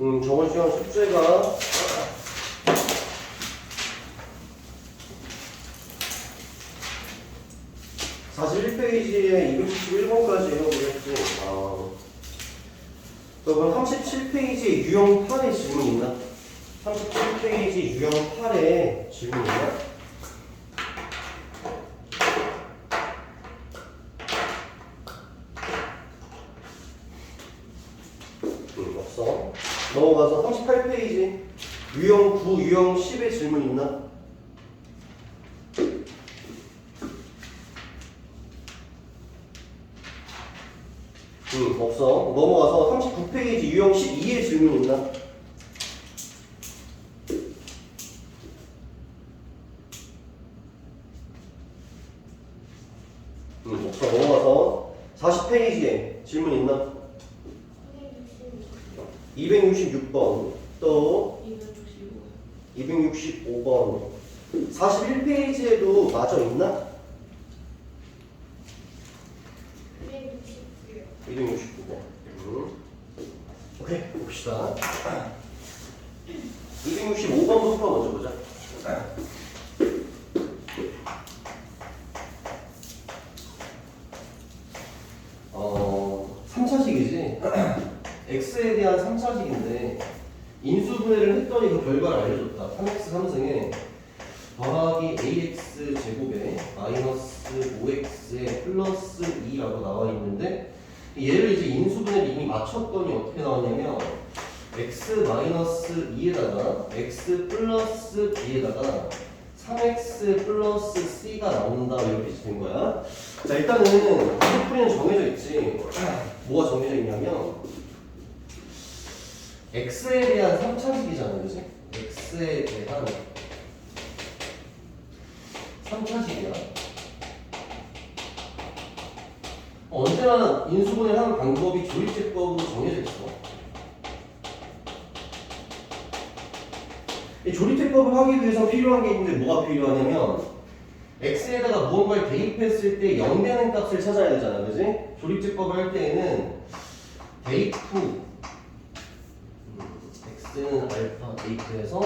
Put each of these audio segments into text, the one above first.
저번 시간 숙제가 41페이지에 271번까지 해보겠지. 그럼 37페이지에 유형 8에 질문 있나? 37페이지 유형 8에 질문 있나? 없어. 넘어가서 38페이지 유형 9, 유형 10에 질문 있나? 없어. 넘어가서 39페이지 유형 12에 질문 있나? 없어. 넘어가서 40페이지에 질문 있나? 266번 또 265번 41페이지에도 마저 있나? 269번 오케이 봅시다. 265번부터 먼저 보자. 3차식이지. x에 대한 3차식인데 인수분해를 했더니 그 결과를 알려줬다. 3x 3승에 더하기 ax 제곱에 마이너스 5x에 플러스 2라고 나와 있는데 얘를 이제 인수분해를 이미 맞췄더니 어떻게 나왔냐면 x 마이너스 2에다가 x 플러스 b에다가 3x 플러스 c가 나온다 이렇게 된 거야. 자 일단은 풀이는 정해져 있지. 뭐가 정해져 있냐면 x에 대한 3차식이잖아, 그지? x에 대한 3차식이야. 언제나 인수분해를 하는 방법이 조립제법으로 정해져 있어. 이 조립제법을 하기 위해서 필요한 게 있는데 뭐가 필요하냐면 x에다가 무언가를 대입했을 때 0 되는 값을 찾아야 되잖아, 그지? 조립제법을 할 때에는 대입 후 x는 알파 대입해서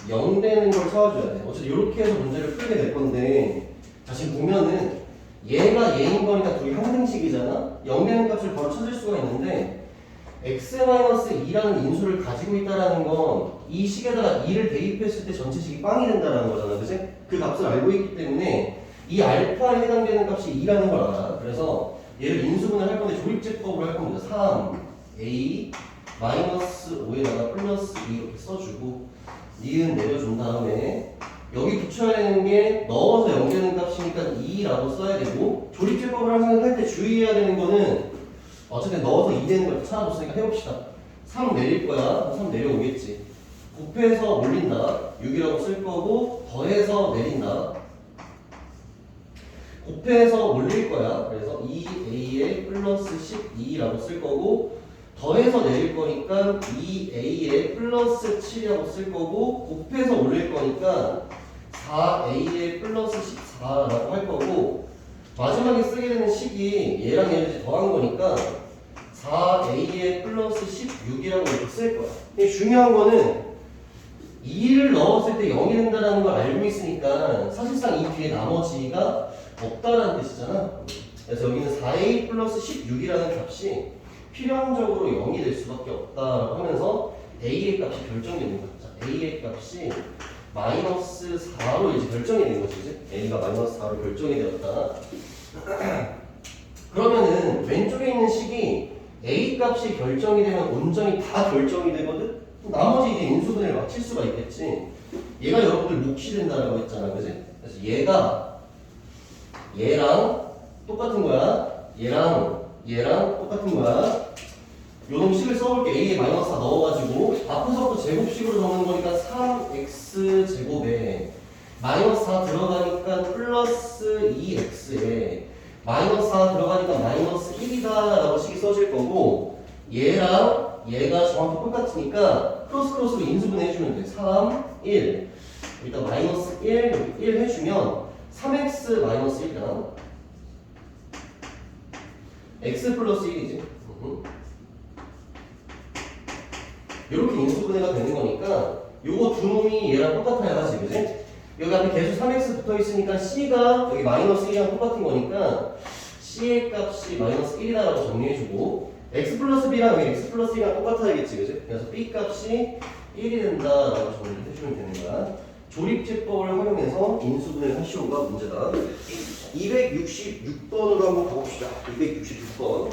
0 되는 걸 찾아줘야 돼. 어쨌든 이렇게 해서 문제를 풀게 될 건데 자 지금 보면은 얘가 얘인 거니까 둘이 항등식이잖아. 0 되는 값을 바로 찾을 수가 있는데 x-2라는 인수를 가지고 있다는 건 이 식에다가 2를 대입했을 때 전체식이 빵이 된다는 거잖아, 그치? 그 값을 알고 있기 때문에 이 알파에 해당되는 값이 2라는 걸 알아. 그래서 얘를 인수분해를 할 건데 조립제법으로 할 겁니다. 3a 마이너스 5에다가 플러스 2 이렇게 써주고 니은 내려준 다음에 여기 붙여야 되는 게 넣어서 0 되는 값이니까 2라고 써야 되고 조립제법을 항상 할 때 주의해야 되는 거는 어쨌든 넣어서 2 되는 걸 찾아줬으니까 해봅시다. 3 내릴 거야. 3 내려오겠지. 곱해서 올린다. 6이라고 쓸 거고 더해서 내린다. 곱해서 올릴 거야. 그래서 2a에 플러스 12라고 쓸 거고 더해서 내릴 거니까 2a에 플러스 7이라고 쓸 거고 곱해서 올릴 거니까 4a에 플러스 14라고 할 거고 마지막에 쓰게 되는 식이 얘랑 얘를 이제 더한 거니까 4a에 플러스 16이라고 이렇게 쓸 거야. 근데 중요한 거는 2를 넣었을 때 0이 된다는 걸 알고 있으니까 사실상 이 뒤에 나머지가 없다라는 뜻이잖아. 그래서 여기는 4a 플러스 16이라는 값이 필연적으로 0이 될 수밖에 없다라고 하면서 a의 값이 결정되는 거죠. a의 값이 마이너스 4로 이제 결정이 된 거지, 이제 a가 마이너스 4로 결정이 되었다. 그러면은 왼쪽에 있는 식이 a 값이 결정이 되면 온전히 다 결정이 되거든. 나머지 이제 인수분해를 맞출 수가 있겠지. 얘가 여러분들 몫이 된다라고 했잖아, 그지? 그래서 얘가 얘랑 똑같은 거야. 얘랑 똑같은 거야. 요놈 식을 써볼게. a에 마이너스 4 넣어가지고 앞에서부터 제곱식으로 적는 거니까 3x 제곱에 마이너스 4 들어가니까 플러스 2x에 마이너스 4 들어가니까 마이너스 1이다 라고 식이 써질 거고 얘랑 얘가 정확히 똑같으니까 크로스로 인수분해 해주면 돼. 3, 1 일단 마이너스 1, 1 해주면 3x 마이너스 1이다. x 플러스 1이지. 이렇게 인수분해가 되는 거니까 요거 두 놈이 얘랑 똑같아야지, 그지? 여기 앞에 계수 3x 붙어 있으니까 c가 여기 마이너스 1이랑 똑같은 거니까 c의 값이 마이너스 1이다라고 정리해주고 x 플러스 b랑 여기 x 플러스 1이랑 똑같아야겠지, 그지? 그래서 b 값이 1이 된다라고 정리를 해주면 되는 거야. 조립제법을 활용해서 인수분해를 하시오가 문제다. 266번으로 한번 가봅시다. 266번.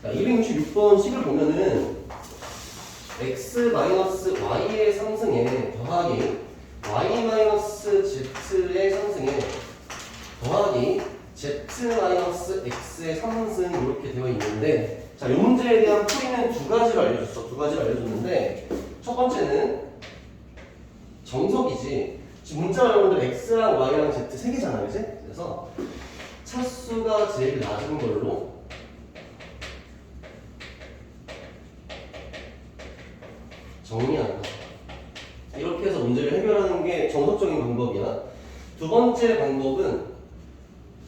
자, 266번 식을 보면은 x-y의 상승에 더하기 y-z의 상승에 더하기 z-x의 상승 이렇게 되어 있는데, 자, 이 문제에 대한 풀이는 두 가지를 알려줬어. 두 가지를 알려줬는데, 첫 번째는 정석이지. 지금 문자가 여러분들 x랑 y랑 z 세 개잖아, 그지? 그래서 차수가 제일 낮은 걸로 정리한다. 이렇게 해서 문제를 해결하는 게 정석적인 방법이야. 두 번째 방법은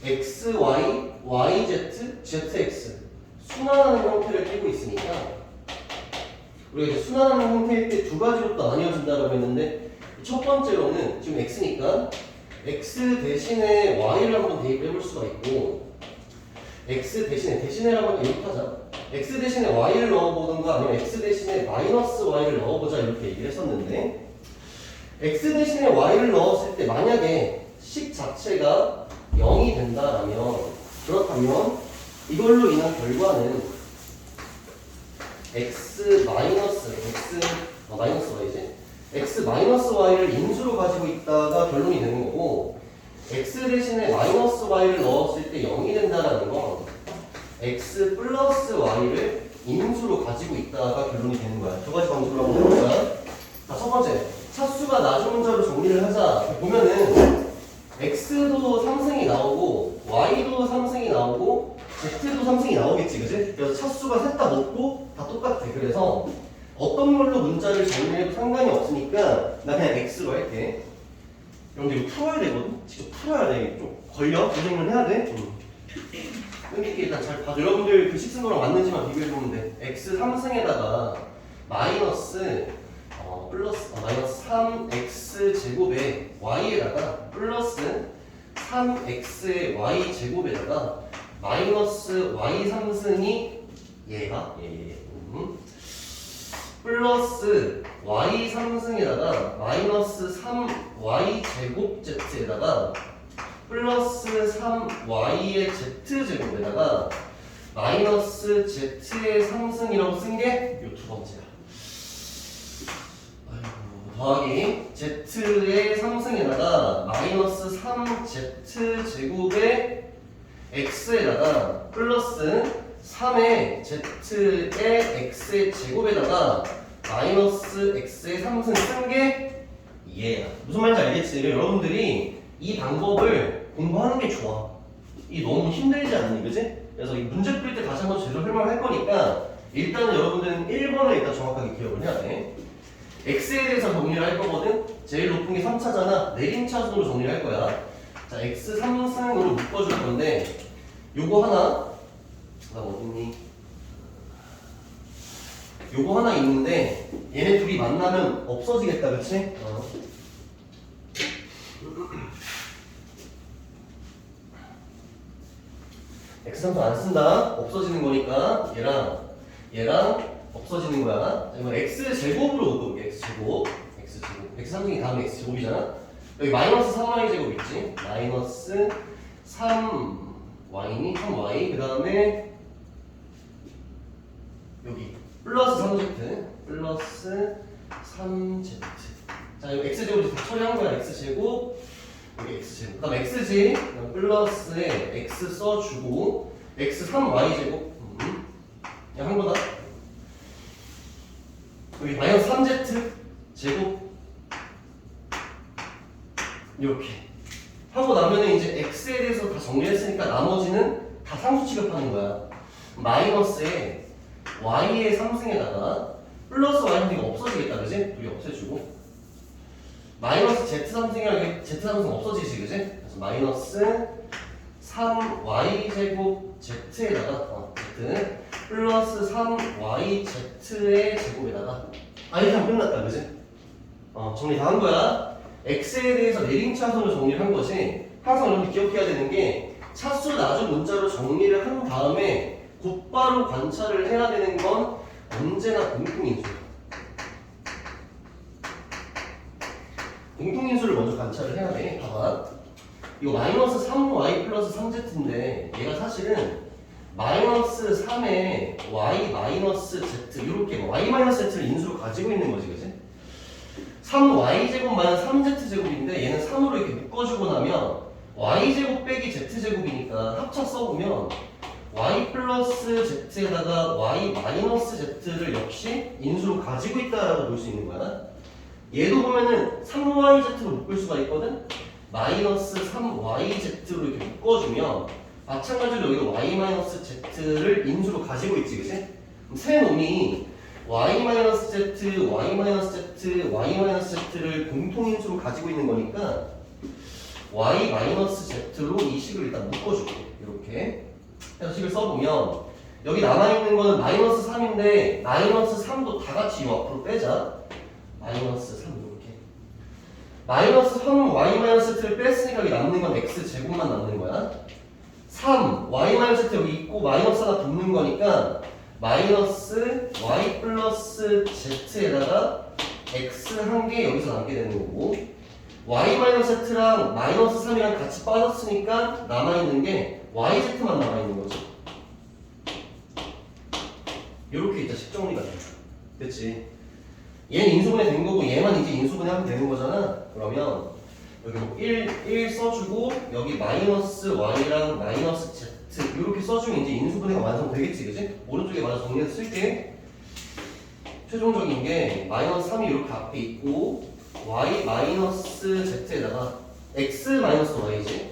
x, y, y, z, z, x 순환하는 형태를 띄고 있으니까 우리가 이제 순환하는 형태일 때 두 가지로 또 나뉘어진다고 했는데, 첫 번째로는 지금 x니까 x 대신에 y를 한번 대입해 볼 수가 있고, x 대신에라고 이렇게 하자. x 대신에 y를 넣어보든가 아니면 x 대신에 마이너스 y를 넣어보자 이렇게 얘기를 했었는데, x 대신에 y를 넣었을 때 만약에 식 자체가 0이 된다라면, 그렇다면 이걸로 인한 결과는 x 마이너스 y지. x 마이너스 y를 인수로 가지고 있다가 결론이 되는 거고, x 대신에 마이너스 y를 넣었을 때 0이 된다라는 건 x 플러스 y를 인수로 가지고 있다가 결론이 되는 거야. 두 가지 방식으로 한번 해볼까? 자, 첫 번째, 차수가 낮은 문자로 정리를 하자. 보면은 x도 상승이 나오고 y도 상승이 나오고 z도 상승이 나오겠지, 그지? 그래서 차수가 셋 다 높고 다 똑같아. 그래서 어떤 걸로 문자를 정리해도 상관이 없으니까 나 그냥 x로 할게. 여러분들 이거 풀어야 되거든? 직접 풀어야 돼. 좀 걸려? 고생을 해야 돼? 끊기게 일단 잘 봐줘. 여러분들 그 식쓴 거랑 맞는지만 비교해보면 돼. x 3승에다가 마이너스 마이너스 3x 제곱에 y에다가 플러스 3x의 y 제곱에다가 마이너스 y 3승이 얘가 플러스 y 3승에다가 마이너스 3y 제곱 z에다가 플러스 3y의 z제곱에다가 마이너스 z의 상승이라고 쓴 게 요 두 번째야. 더하기 z의 상승에다가 마이너스 3z제곱의 x에다가 플러스 3의 z의 x의 제곱에다가 마이너스 x의 상승 쓴 게 얘야. 무슨 말인지 알겠지? 여러분들이 이 방법을 공부하는 게 좋아. 이 너무 힘들지 않니, 그지? 그래서 이 문제 풀 때 다시 한번 제대로 설명할 거니까 일단은 여러분들은 1번을 일단 정확하게 기억을 해야 돼. x에 대해서 정리를 할 거거든. 제일 높은 게 3차잖아. 내림차순으로 정리를 할 거야. 자, x 3승으로 묶어줄 건데 요거 하나, 나 어딨니? 요거 하나 있는데 얘네 둘이 만나면 없어지겠다, 그치? x3선 안 쓴다. 없어지는 거니까 얘랑 없어지는 거야. 이거 x제곱으로 묶어볼게. x제곱. x3승이 다음에 x제곱이잖아. 여기 마이너스 3y 제곱 있지? 마이너스 3y니? 3y. 그 다음에 여기 플러스 3z. 플러스 3z. 자, 이거 x제곱 다 처리한 거야. x제곱. 여기 x제곱. 그 다음 x지. 플러스에 x 써주고 x 3y 제곱. 그냥 한 거다. 여기 마이너스 3z 제곱. 이렇게 하고 나면은 이제 x에 대해서 다 정리했으니까 나머지는 다 상수 취급하는 거야. 마이너스에 y의 상승에다가 플러스 y는 이거 없어지겠다, 그지? 둘이 없애주고 마이너스 z 상승이랑 z 상승 없어지지, 그지? 그래서 마이너스 3y제곱 z에다가 z 플러스 3yz의 제곱에다가 이렇게 하면 끝났다, 그지? 정리 다 한 거야. x에 대해서 내림차순으로 정리를 한 거지. 항상 여러분 기억해야 되는 게 차수 나중 문자로 정리를 한 다음에 곧바로 관찰을 해야 되는 건 언제나 공통인수야. 공통인수를 먼저 관찰을 해야 돼. 봐봐. 이거 마이너스 3y 플러스 3z인데 얘가 사실은 마이너스 3에 y 마이너스 z 이렇게 y 마이너스 z를 인수로 가지고 있는 거지, 그지? 3y제곱 마이너스 3z제곱인데 얘는 3으로 이렇게 묶어주고 나면 y제곱 빼기 z제곱이니까 합쳐 써보면 y 플러스 z에다가 y 마이너스 z를 역시 인수로 가지고 있다라고 볼 수 있는 거야. 얘도 보면은 3yz로 묶을 수가 있거든. 마이너스 3yz로 이렇게 묶어주면 마찬가지로 여기도 y 마이너스 z를 인수로 가지고 있지, 그치? 그럼 세 놈이 y 마이너스 z, y 마이너스 z, y 마이너스 z를 공통인수로 가지고 있는 거니까 y 마이너스 z로 이 식을 일단 묶어줄게. 이렇게 해서 식을 써보면 여기 남아있는 거는 마이너스 3인데 마이너스 3도 다 같이 이 앞으로 빼자. 마이너스 3 이렇게 마이너스 3 y 마이너스 z를 뺐으니까 여기 남는 건 x 제곱만 남는 거야. 3 y 마이너스 z 여기 있고 마이너스 하나 붙는 거니까 마이너스 y 플러스 z에다가 x 한 개 여기서 남게 되는 거고 y 마이너스 z랑 마이너스 3이랑 같이 빠졌으니까 남아있는 게 yz만 남아있는 거지. 요렇게 이제 식정리가 돼. 됐지? 얘는 인수분해 된 거고 얘만 이제 인수분해 하면 되는 거잖아. 그러면 여기 뭐 1 써주고 여기 마이너스 y랑 마이너스 z 이렇게 써주면 이제 인수분해가 완성되겠지, 그지? 오른쪽에 맞아 정리해서 쓸게. 최종적인 게 마이너스 3이 이렇게 앞에 있고 y 마이너스 z에다가 x 마이너스 y지.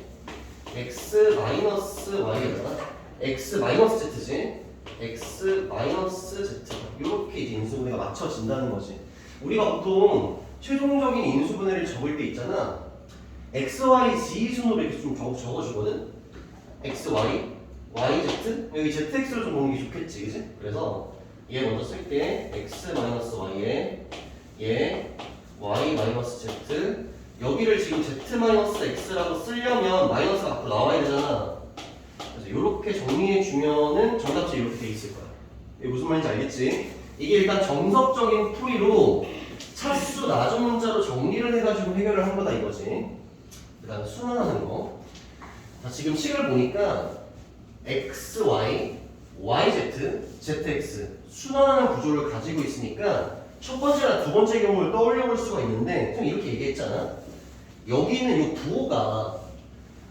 x 마이너스 y에다가 x 마이너스 z지. x 마이너스 z 이렇게 이제 인수분해가 맞춰진다는 거지. 우리가 보통 최종적인 인수분해를 적을 때 있잖아. x, y, z 순으로 이렇게 좀 적어주거든. x, y, y, z 여기 zx를 좀 보는 게 좋겠지, 그치? 그래서 얘 먼저 쓸게. x 마이너스 y에 얘 y 마이너스 z 여기를 지금 z 마이너스 x라고 쓰려면 마이너스가 앞으로 나와야 되잖아. 그래서 이렇게 정리해 주면은 정답지 이렇게 돼 있을 거야. 이게 무슨 말인지 알겠지? 이게 일단 정석적인 풀이로 차수 나중 문자로 정리를 해가지고 해결을 한 거다 이거지. 그 다음에 순환하는 거. 자, 지금 식을 보니까 x, y, y, z, z, x 순환하는 구조를 가지고 있으니까 첫 번째나 두 번째 경우를 떠올려 볼 수가 있는데 좀 이렇게 얘기했잖아. 여기는 이 부호가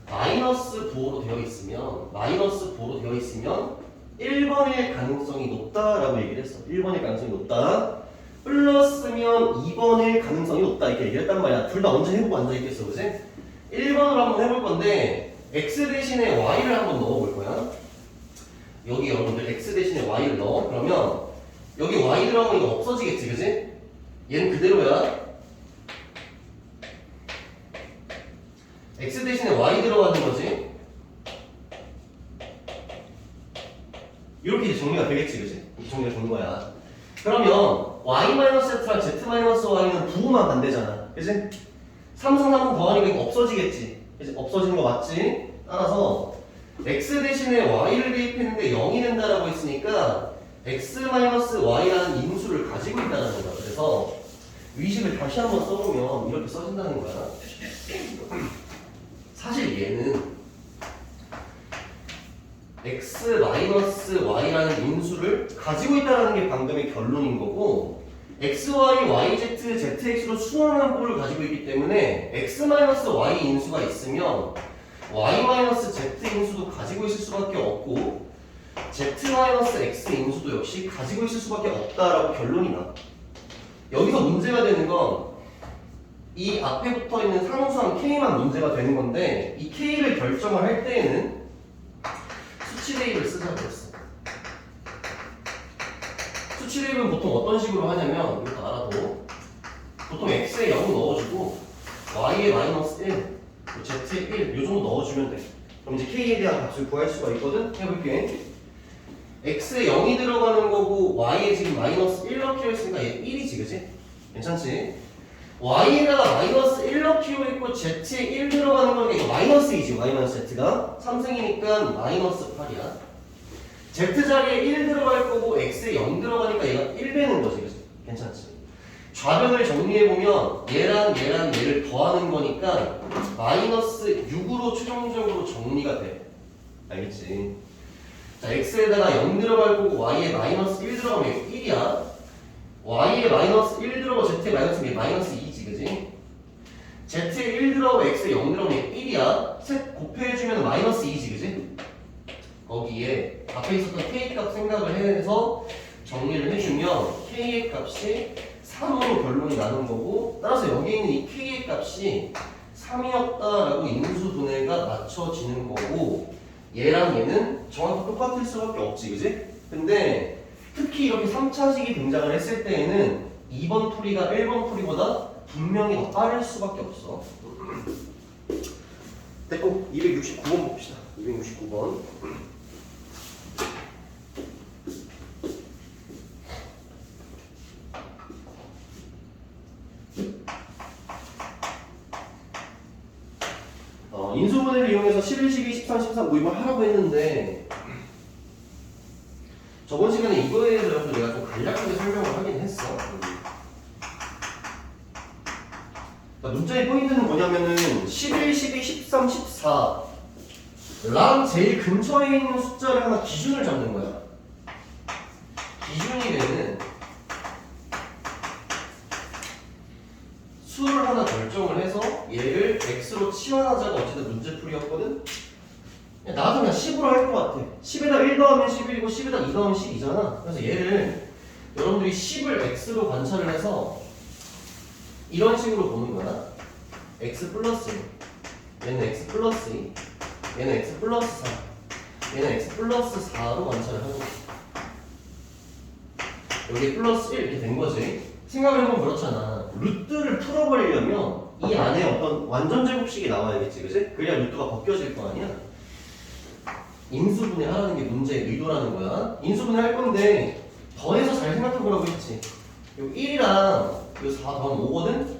마이너스 부호로 되어 있으면 1번일 가능성이 높다라고 얘기를 했어. 1번일 가능성이 높다. 플러스면 2번일 가능성이 높다 이렇게 얘기를 했단 말이야. 둘 다 언제 해보고 앉아있겠어, 그치? 1번으로 한번 해볼 건데 x 대신에 y를 한번 넣어볼 거야. 여기 여러분들 x 대신에 y를 넣어. 그러면 여기 y 들어가면 이거 없어지겠지, 그치? 얘는 그대로야. x 대신에 y 들어가는 거지. 이렇게 이제 정리가 되겠지, 그치? 이렇게 정리가 된 거야. 그러면 y-z랑 z-y는 부호만 반대잖아, 그치? 3승 3은 더하니까 이거 없어지겠지, 그치? 없어지는 거 맞지? 따라서 x 대신에 y를 대입했는데 0이 된다라고 했으니까 x-y라는 인수를 가지고 있다는 거야. 그래서 위식을 다시 한번 써보면 이렇게 써진다는 거야. 사실 얘는 x-y라는 인수를 가지고 있다는 게 방금의 결론인 거고 x, y, y, z, zx로 순환한 꼴을 가지고 있기 때문에 x-y 인수가 있으면 y-z 인수도 가지고 있을 수밖에 없고 z-x 인수도 역시 가지고 있을 수밖에 없다라고 결론이 나. 여기서 문제가 되는 건 이 앞에 붙어 있는 상수항 k만 문제가 되는 건데 이 k를 결정을 할 때에는 수치 대입을 쓰자고 했어. 수치 대입은 보통 어떤 식으로 하냐면 이것도 알아도 보통 x에 0 넣어주고 y에 마이너스 1, z에 1 이 정도 넣어주면 돼. 그럼 이제 k에 대한 값을 구할 수가 있거든? 해볼게. x에 0이 들어가는 거고 y에 지금 마이너스 1 넣기로 했으니까 얘 1이지, 그치? 괜찮지? y에다가 마이너스 1 넣기로 했고 z에 1 들어가는 거니까 이거 마이너스 2지, y 마이너스 z가 3승이니까 마이너스 8이야. z 자리에 1 들어갈 거고 x에 0 들어가니까 얘가 1 되는 거지, 그치? 괜찮지? 좌변을 정리해보면 얘랑 얘를 더하는 거니까 마이너스 6으로 최종적으로 정리가 돼. 알겠지? 자, x에다가 0 들어갈 거고 y에 마이너스 1 들어가면 이게 1이야. y에 마이너스 1 들어가고 z에 마이너스 1이 마이너스 2지, 그지? z에 1 들어가고 x에 0 들어가면 1이야. 셋 곱해주면 마이너스 2지, 그지? 거기에 앞에 있었던 k 값 생각을 해서 정리를 해주면 k의 값이 3으로 결론이 나는 거고, 따라서 여기 있는 이 k의 값이 3이었다라고 인수분해가 맞춰지는 거고, 얘랑 얘는 정확히 똑같을 수밖에 없지, 그지? 근데 특히 이렇게 3차식이 등장을 했을 때에는 2번 풀이가 1번 풀이보다 분명히 더 빠를 수밖에 없어. 됐고, 269번 봅시다. 269번. 인수분해를 이용해서 11, 12, 13, 14 모임을 하라고 했는데 저번 시간에 이거에 대해서 내가 좀 간략하게 설명을 하긴 했어. 그러니까 문자의 포인트는 뭐냐면은 11, 12, 13, 14랑 제일 근처에 있는 숫자를 하나 기준을 잡는 거야. 기준이 되는 수를 하나 결정을 해서 얘를 x로 치환하자가 어쨌든 문제풀이였거든? 나도 그냥 10으로 할 것 같아. 10에다 1 더하면 11이고 10에다 2 더하면 10이잖아. 그래서 얘를 여러분들이 10을 x로 관찰을 해서 이런 식으로 보는 거야. x 플러스 1, 얘는 x 플러스 2, 얘는 x 플러스 4, 얘는 x 플러스 4로 관찰을 하는 거야. 여기 플러스 1 이렇게 된 거지. 생각을 해보면 그렇잖아. 루트를 풀어버리려면 이 안에 어떤 완전 제곱식이 나와야겠지, 그치? 그래야 루트가 벗겨질 거 아니야? 인수분해 하라는 게 문제의 의도라는 거야. 인수분해 할 건데 더해서 잘 생각해보라고 했지. 여기 1이랑 이거 4 더하면 5거든?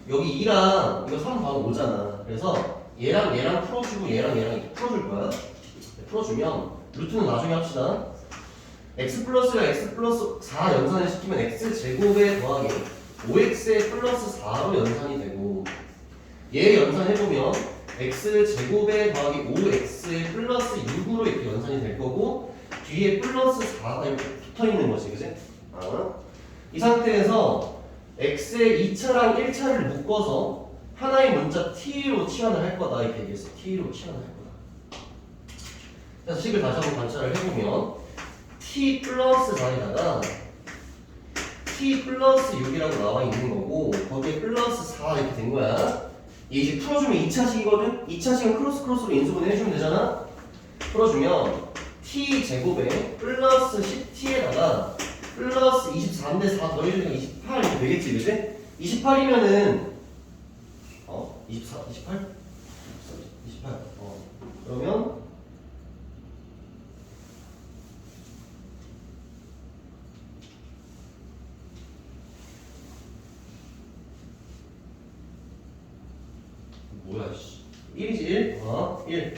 여기 2랑 이거 3 더하면 5잖아. 그래서 얘랑 풀어주고 얘랑 이렇게 풀어줄 거야. 풀어주면 루트는 나중에 합시다. x 플러스가 x 플러스 4 연산을 시키면 x 제곱에 더하기 5x에 플러스 4로 연산이 되고, 얘 연산해보면 x 제곱에 더하기 5x에 플러스 6으로 이렇게 연산이 될 거고, 뒤에 플러스 4가 이렇게 붙어있는 거지, 그치? 이 상태에서 x의 2차랑 1차를 묶어서 하나의 문자 t로 치환을 할 거다, 이렇게 얘기했어. t로 치환을 할 거다. 그래서 식을 다시 한번 관찰을 해보면 t 플러스 4에다가 t 플러스 6이라고 나와 있는 거고, 거기에 플러스 4 이렇게 된 거야. 얘 이제 풀어주면 2차식이거든? 2차식은 크로스로 인수분해 해주면 되잖아? 풀어주면 t 제곱에 플러스 10t에다가 플러스 24인데 4 더해주니까 28 이렇게 되겠지, 그치? 28이면은 24, 28? 28 그러면 뭐야, 씨. 1이지, 1? 1.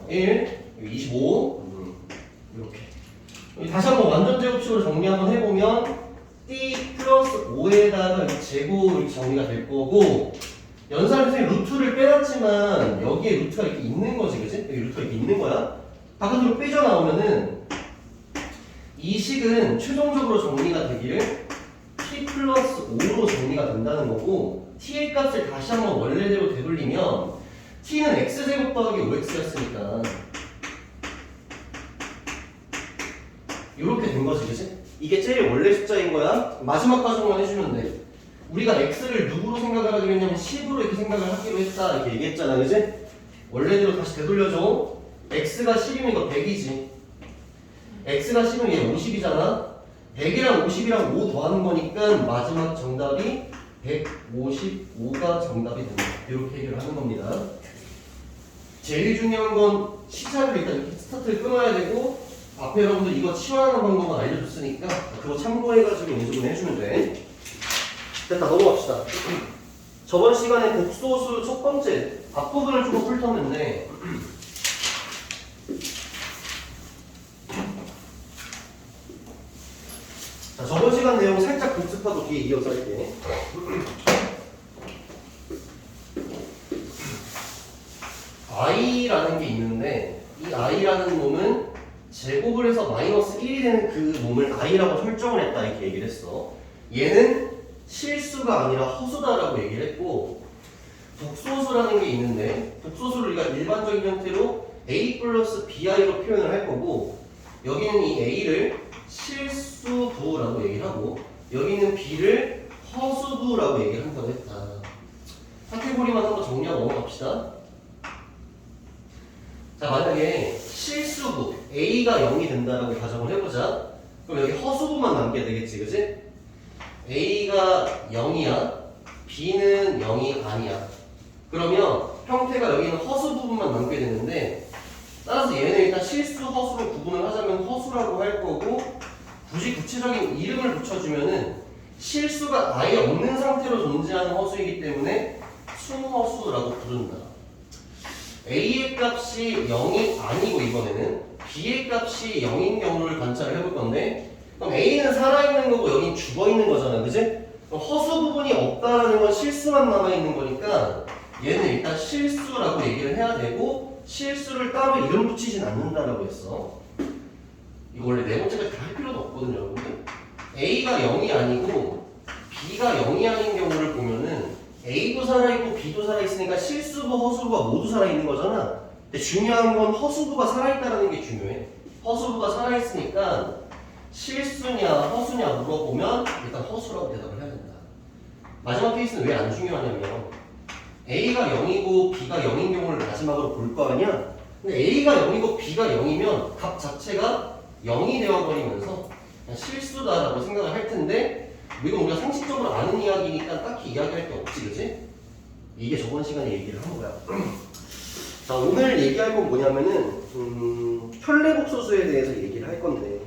1. 여기 25. 이렇게. 다시 한번 완전 제곱식으로 정리 한번 해보면, t 플러스 5에다가 제곱 이렇게 정리가 될 거고, 연산에서 루트를 빼놨지만, 여기에 루트가 이렇게 있는 거지, 그치? 여기 루트가 이렇게 있는 거야. 바깥으로 삐져나오면은, 이 식은 최종적으로 정리가 되기를 t 플러스 5로 정리가 된다는 거고, t의 값을 다시 한번 원래대로 되돌리면 t는 x제곱 더하기 5x였으니까 이렇게 된 거지, 그치? 이게 제일 원래 숫자인 거야. 마지막 가정만 해주면 돼. 우리가 x를 누구로 생각을 하기로 했냐면 10으로 이렇게 생각을 하기로 했다 이렇게 얘기했잖아, 그치? 원래대로 다시 되돌려줘. x가 10이면 이거 100이지. x가 10이면 얘 50이잖아. 100이랑 50이랑 5 더하는 거니까 마지막 정답이 155가 정답이 된다. 이렇게 해결하는 겁니다. 제일 중요한 건 시작을 일단 이렇게 스타트를 끊어야 되고 앞에 여러분들 이거 치환하는 방법은 알려줬으니까 그거 참고해가지고 연습을 해주면 돼. 됐다, 넘어갑시다. 저번 시간에 복소수 첫 번째 앞부분을 조금 훑었는데 자, 저번 시간 내용 살짝 복습하고 뒤에 이어서 할게. i라는 게 있는데 이 i라는 놈은 제곱을 해서 마이너스 1이 되는 그 놈을 i라고 설정을 했다 이렇게 얘기를 했어. 얘는 실수가 아니라 허수다라고 얘기를 했고 복소수라는 게 있는데 복소수를 우리가 일반적인 형태로 a 플러스 bi로 표현을 할 거고 여기는 이 a를 실수부라고 얘기를 하고 여기는 b를 허수부라고 얘기를 한다고 했다. 카테고리만 한번 정리하고 넘어갑시다. 자, 만약에 실수부 a가 0이 된다라고 가정을 해보자. 그럼 여기 허수부만 남게 되겠지, 그지? a가 0이야, b는 0이 아니야. 그러면 형태가 여기는 허수 부분만 남게 되는데 따라서 얘는 일단 실수, 허수로 구분을 하자면 허수라고 할 거고 굳이 구체적인 이름을 붙여주면은 실수가 아예 없는 상태로 존재하는 허수이기 때문에 순허수라고 부른다. a의 값이 0이 아니고 이번에는 b의 값이 0인 경우를 관찰을 해볼 건데 그럼 a는 살아있는 거고 여긴 죽어있는 거잖아, 그지? 그럼 허수 부분이 없다라는 건 실수만 남아있는 거니까 얘는 일단 실수라고 얘기를 해야 되고 실수를 따로 이름 붙이진 않는다라고 했어. 이거 원래 네 번째까지 다 할 필요도 없거든요, 여러분들. a가 0이 아니고 b가 0이 아닌 경우를 보면은 a도 살아있고 b도 살아있으니까 실수부, 허수부가 모두 살아있는 거잖아. 근데 중요한 건 허수부가 살아있다는 게 중요해. 허수부가 살아있으니까 실수냐 허수냐 물어보면 일단 허수라고 대답을 해야 된다. 마지막 케이스는 왜 안 중요하냐면 a가 0이고 b가 0인 경우를 마지막으로 볼 거 아니야? 근데 a가 0이고 b가 0이면 값 자체가 0이 되어버리면서 실수다라고 생각을 할 텐데 이건 우리가 상식적으로 아는 이야기니까 딱히 이야기할 게 없지, 그치? 이게 저번 시간에 얘기를 한 거야. 자, 오늘 얘기할 건 뭐냐면은 편례복소수에 대해서 얘기를 할 건데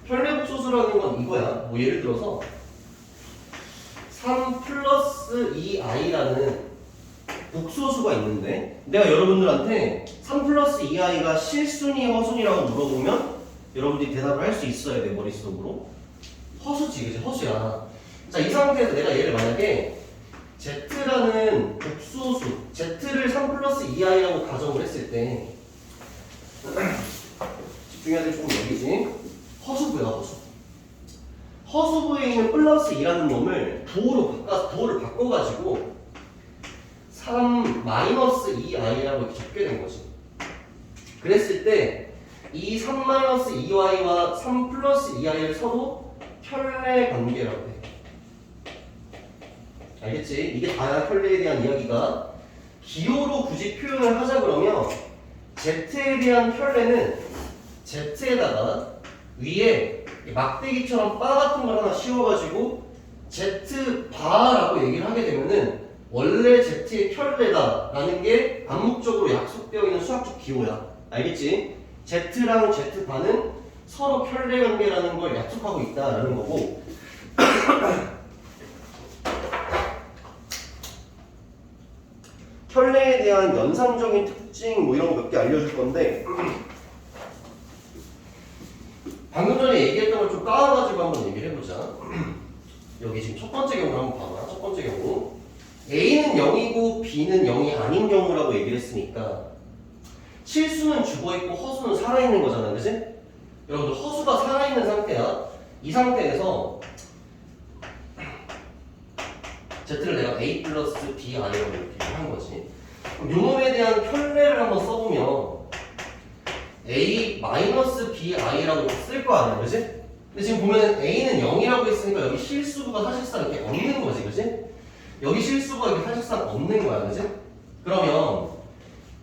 편례복소수라는 건 이거야. 뭐 예를 들어서 3 플러스 2i라는 복소수가 있는데 내가 여러분들한테 3 플러스 2i가 실순이 허순이라고 물어보면 여러분들이 대답을 할 수 있어야 돼, 머릿속으로. 허수지, 그치? 허수야. 자, 이 상태에서 내가 얘를 만약에 z라는 복소수 z를 3 플러스 2i라고 가정을 했을 때 집중해야 될 조금 여기지. 허수부야, 허수. 허수부에 있는 플러스 2라는 놈을 부호를 바꿔가지고 3 마이너스 2i라고 이렇게 적게 된 거지. 그랬을 때 이 3 마이너스 2y와 3 플러스 2i를 서로 편례 관계라고 해. 알겠지? 이게 다야 편례에 대한 이야기가. 기호로 굳이 표현을 하자 그러면 z에 대한 편례는 z에다가 위에 막대기처럼 바 같은 걸 하나 씌워가지고 z바라고 얘기를 하게 되면은 원래 z의 편례다라는 게 암묵적으로 약속되어 있는 수학적 기호야. 알겠지? z랑 z바는 서로 편례 관계라는 걸 약속하고 있다라는 거고 편례에 대한 연상적인 특징 뭐 이런 거 몇 개 알려줄 건데 방금 전에 얘기했던 걸 좀 까와가지고 한번 얘기를 해보자. 여기 지금 첫 번째 경우를 한번 봐봐. 첫 번째 경우 A는 0이고 B는 0이 아닌 경우라고 얘기를 했으니까 실수는 죽어있고 허수는 살아있는 거잖아, 그치? 여러분들 허수가 살아있는 상태야. 이 상태에서 Z를 내가 A 플러스 B I라고 이렇게 한 거지. 그럼 요 놈에 대한 편례를 한번 써보면 A 마이너스 B I라고 쓸 거 아니야, 그치? 근데 지금 보면 A는 0이라고 했으니까 여기 실수가 사실상 이렇게 없는 거지, 그치? 여기 실수가 이렇게 사실상 없는 거야, 그치? 그러면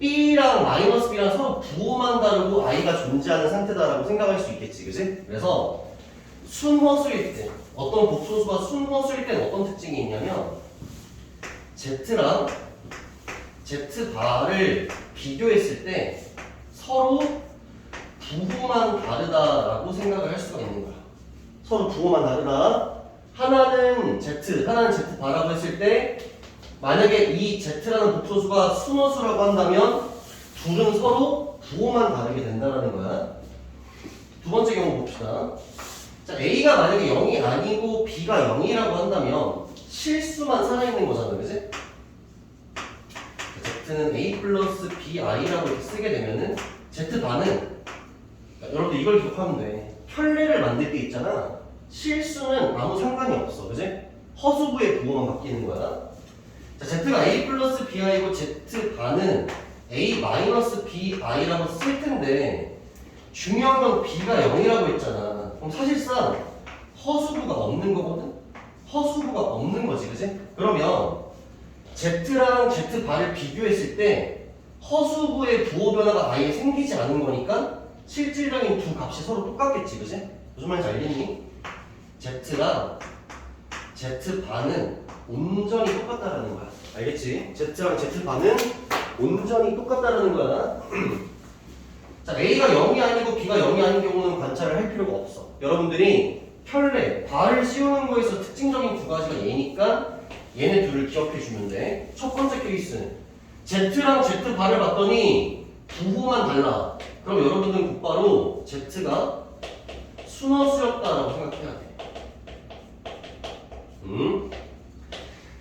B랑 마이너스 B랑 서로 부호만 다르고 I가 존재하는 상태다라고 생각할 수 있겠지, 그치? 그래서 순허수일 때 어떤 복소수가 순허수일 때는 어떤 특징이 있냐면 Z랑 Z바를 비교했을 때 서로 부호만 다르다라고 생각을 할 수가 있는 거야. 서로 부호만 다르다. 하나는 Z, 하나는 Z바라고 했을 때 만약에 이 Z라는 복소수가 순허수라고 한다면 둘은 서로 부호만 다르게 된다는 거야. 두 번째 경우 봅시다. 자, A가 만약에 0이 아니고 B가 0이라고 한다면 실수만 살아있는 거잖아, 그지? Z는 A 플러스 BI라고 이렇게 쓰게 되면은 Z반은 여러분들 이걸 기억하면 돼. 편례를 만들 때 있잖아. 실수는 아무 상관이 없어, 그지? 허수부의 부호만 바뀌는 거야. 자, Z가 A 플러스 BI고 Z반은 A 마이너스 BI라고 쓸 텐데 중요한 건 B가 0이라고 했잖아. 그럼 사실상 허수부가 없는 거거든? 허수부가 없는 거지, 그지? 그러면 Z랑 Z바를 비교했을 때 허수부의 부호 변화가 아예 생기지 않은 거니까 실질적인 두 값이 서로 똑같겠지, 그지? 무슨 말인지 알겠니? Z랑 Z반은 온전히 똑같다라는 거야. 알겠지? Z랑 Z반은 온전히 똑같다라는 거야. 자, A가 0이 아니고 B가 0이 아닌 경우는 관찰을 할 필요가 없어. 여러분들이 편례, 바를 씌우는 거에서 특징적인 두 가지가 얘니까 얘네 둘을 기억해 주면 돼. 첫 번째 케이스는 Z랑 Z바를 봤더니 부호만 달라. 그럼 여러분들은 곧바로 Z가 순허수였다라고 생각해야 돼.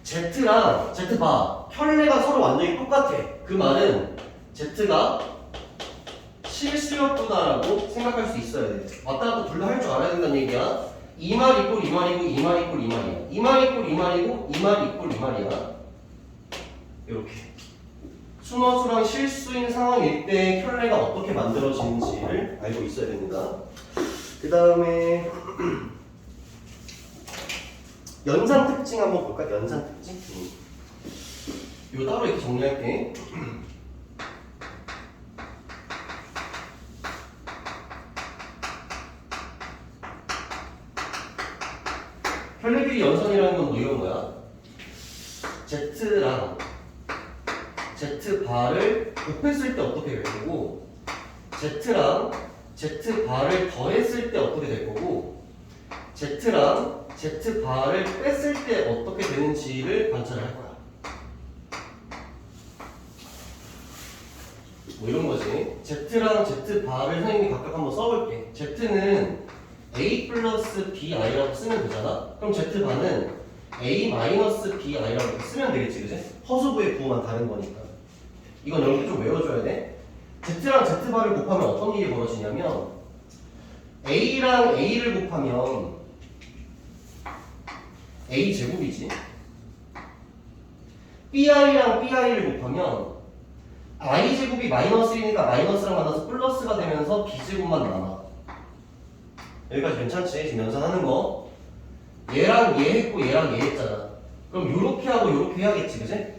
Z랑 Z바 편례가 서로 완전히 똑같아. 그 말은 Z가 실수였구나라고 생각할 수 있어야 돼. 왔다 갔다 둘 다 할 줄 알아야 된다는 얘기야. 이 말 이꼴 이 말이고 이 말 이꼴 이 말이야. 이 말 이꼴 이 말이고 이 말 이꼴 이 말이야. 이렇게 순허수랑 실수인 상황일 때 편례가 어떻게 만들어지는지를 알고 있어야 됩니다. 그 다음에 연산 특징 한번 볼까? 연산 특징? 이거 따로 이렇게 정리할게. 편례끼리 연산이라는 건 뭐 이런 거야? Z랑 Z바를 곱했을 때 어떻게 될 거고 Z랑 Z바를 더했을 때 어떻게 될 거고 Z랑 Z바를 뺐을 때 어떻게 되는지를 관찰을 할 거야. 뭐 이런 거지. Z랑 Z바를 선생님이 각각 한번 써볼게. Z는 A 플러스 BI라고 쓰면 되잖아? 그럼 Z반은 A 마이너스 BI라고 쓰면 되겠지, 그지? 허수부의 부호만 다른 거니까. 이건 여러분들 좀 외워줘야 돼. Z랑 Z바를 곱하면 어떤 일이 벌어지냐면 A랑 A를 곱하면 A 제곱이지. BI랑 BI를 곱하면 I 제곱이 마이너스 1이니까 마이너스랑 만나서 플러스가 되면서 B 제곱만 남아. 여기까지 괜찮지? 지금 연산하는 거. 얘랑 얘 했고 얘랑 얘 했잖아. 그럼 요렇게 하고 요렇게 해야겠지, 그지?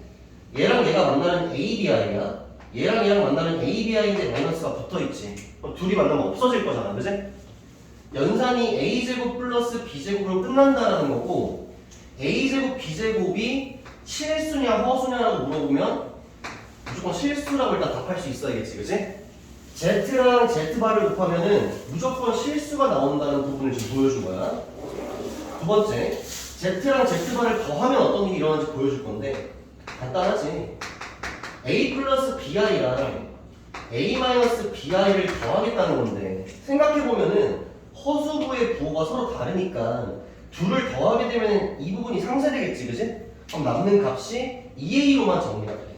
얘랑 얘가 만나는 ABI야. 얘랑 얘랑 만나는 ABI인데 마이너스가 붙어있지. 그럼 둘이 만나면 없어질 거잖아, 그지? 연산이 A제곱 플러스 B제곱으로 끝난다라는 거고 A제곱 B제곱이 실수냐 허수냐라고 물어보면 무조건 실수라고 일단 답할 수 있어야겠지, 그지? Z랑 Z바를 곱하면은 무조건 실수가 나온다는 부분을 지금 보여준 거야. 두 번째, Z랑 Z바를 더하면 어떤 일이 일어나는지 보여줄 건데 간단하지. A 플러스 BI랑 A 마이너스 BI를 더하겠다는 건데 생각해보면은 허수부의 부호가 서로 다르니까 둘을 더하게 되면 이 부분이 상쇄되겠지, 그지? 그럼 남는 값이 2A로만 정리가 돼.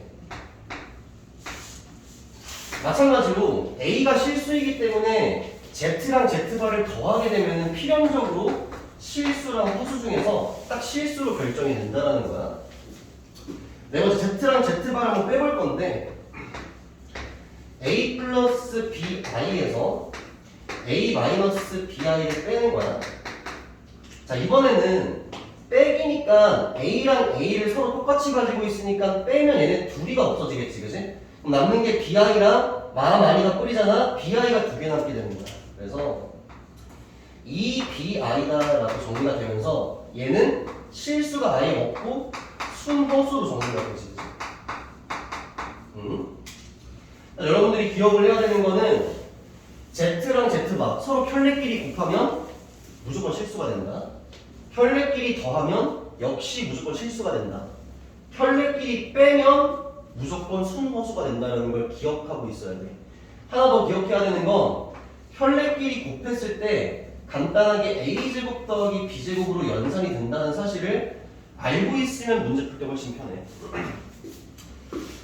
마찬가지로 A가 실수이기 때문에 Z랑 Z바를 더하게 되면 필연적으로 실수랑 허수 중에서 딱 실수로 결정이 된다는 거야. 내가 Z랑 Z바를 한번 빼볼 건데 A 플러스 BI에서 A 마이너스 BI를 빼는 거야. 자, 이번에는 빼기니까 A랑 A를 서로 똑같이 가지고 있으니까 빼면 얘네 둘이가 없어지겠지, 그지? 그럼 남는 게 BI랑 마마리가 뿔이잖아. BI가 두 개 남게 되는 거야. 그래서 EBI다라고 정리가 되면서 얘는 실수가 아예 없고 순허수로 정리가 되지. 여러분들이 기억을 해야 되는 거는 Z랑 Z바 서로 켤레끼리 곱하면 무조건 실수가 된다. 켤레끼리 더하면 역시 무조건 실수가 된다. 켤레끼리 빼면 무조건 순허수가 된다는 걸 기억하고 있어야 돼. 하나 더 기억해야 되는 건 켤레끼리 곱했을 때 간단하게 a제곱 더하기 b제곱으로 연산이 된다는 사실을 알고 있으면 문제 풀 때 훨씬 편해.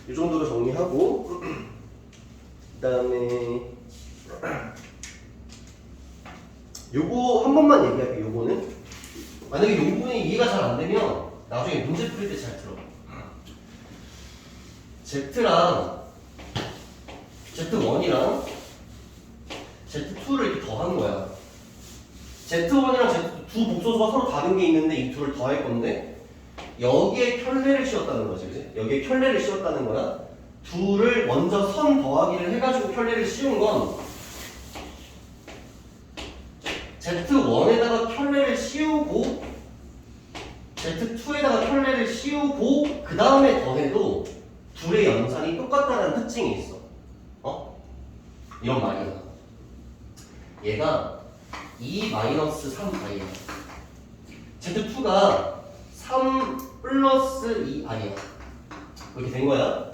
이 정도로 정리하고 그 다음에 요거 한 번만 얘기할게요. 요거는 만약에 요 부분이 이해가 잘 안 되면 나중에 문제 풀 때 잘 들어. Z랑 Z1이랑 Z2를 이렇게 더하는 거야. Z1이랑 Z2 두 복소수가 서로 다른 게 있는데 이 둘을 더할 건데 여기에 켤레를 씌웠다는 거지, 그치? 여기에 켤레를 씌웠다는 거야. 둘을 먼저 선 더하기를 해가지고 켤레를 씌운 건 Z1에다가 켤레를 씌우고 Z2에다가 켤레를 씌우고 그 다음에 더해도 둘의 연산이 똑같다는 특징이 있어. 이런 말이야. 얘가 2-3i야. Z2가 3 플러스 2i야. 이렇게 된 거야.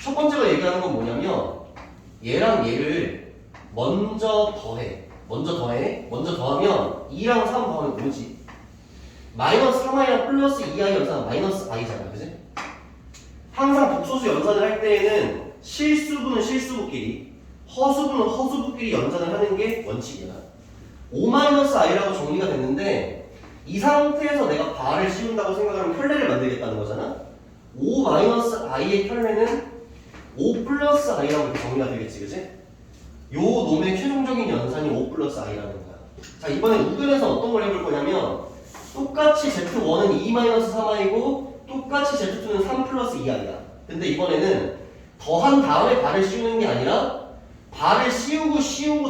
첫 번째가 얘기하는 건 뭐냐면 얘랑 얘를 먼저 더해. 먼저 더하면 2랑 3 더하면 뭐지? 마이너스 3i랑 플러스 2i 연산은 마이너스 i잖아. 그지? 항상 복소수 연산을 할 때에는 실수분은 실수부끼리, 허수분은 허수부끼리 연산을 하는 게 원칙이야. 5-i라고 정리가 됐는데 이 상태에서 내가 바를 씌운다고 생각하면 켤레를 만들겠다는 거잖아. 5-i의 켤레는 5 플러스 i라고 이렇게 정리가 되겠지, 그치? 요 놈의 최종적인 연산이 5 플러스 i라는 거야. 자, 이번에 우변에서 어떤 걸 해볼 거냐면 똑같이 Z1은 2-3i고 똑같이 Z2는 3 플러스 2i야. 근데 이번에는 더한 다음에 발을 씌우는 게 아니라 발을 씌우고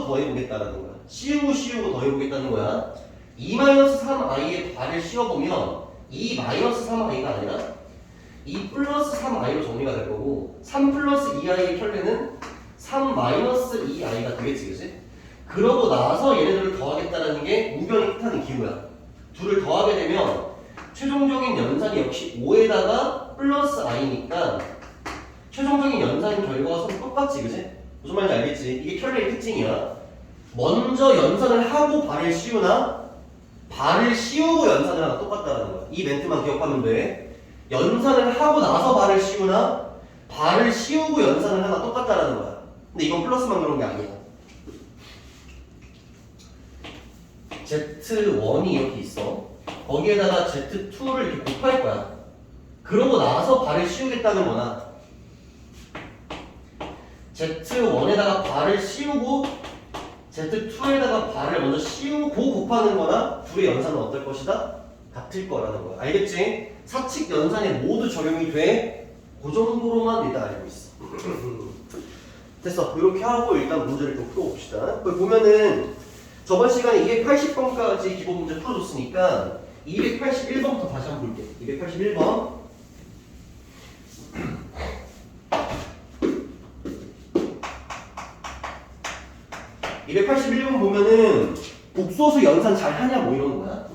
더해보겠다는 거야. 씌우고 더해보겠다는 거야. 2-3i에 발을 씌워보면 2-3i가 아니라 2 플러스 3i로 정리가 될 거고 3 플러스 2i의 켤레는 3-2i가 되겠지, 그치? 그러고 나서 얘네들을 더하겠다는 게 우변이 뜻하는 기호야. 둘을 더하게 되면 최종적인 연산이 역시 5에다가 플러스 i니까 최종적인 연산 결과가 서로 똑같지, 그치? 무슨 말인지 알겠지? 이게 켤레의 특징이야. 먼저 연산을 하고 발을 씌우나 발을 씌우고 연산을 하나 똑같다는 거야. 이 멘트만 기억하면 돼. 연산을 하고 나서 발을 씌우나 발을 씌우고 연산을 하나 똑같다는 거야. 근데 이건 플러스만 그런 게 아니야. Z1이 이렇게 있어. 거기에다가 Z2를 이렇게 곱할 거야. 그러고 나서 발을 씌우겠다는 거나 Z1에다가 발을 씌우고 Z2에다가 발을 먼저 씌우고 곱하는 거나 둘의 연산은 어떨 것이다? 같을 거라는 거야. 알겠지? 사칙 연산에 모두 적용이 돼. 그 정도로만 일단 알고 있어. 됐어. 이렇게 하고 일단 문제를 좀 풀어봅시다. 보면은 저번 시간에 280번까지 기본 문제 풀어줬으니까 281번부터 다시 한번 볼게. 281번. (281번) 보면은 복소수 연산 잘 하냐 뭐 이러는 거야.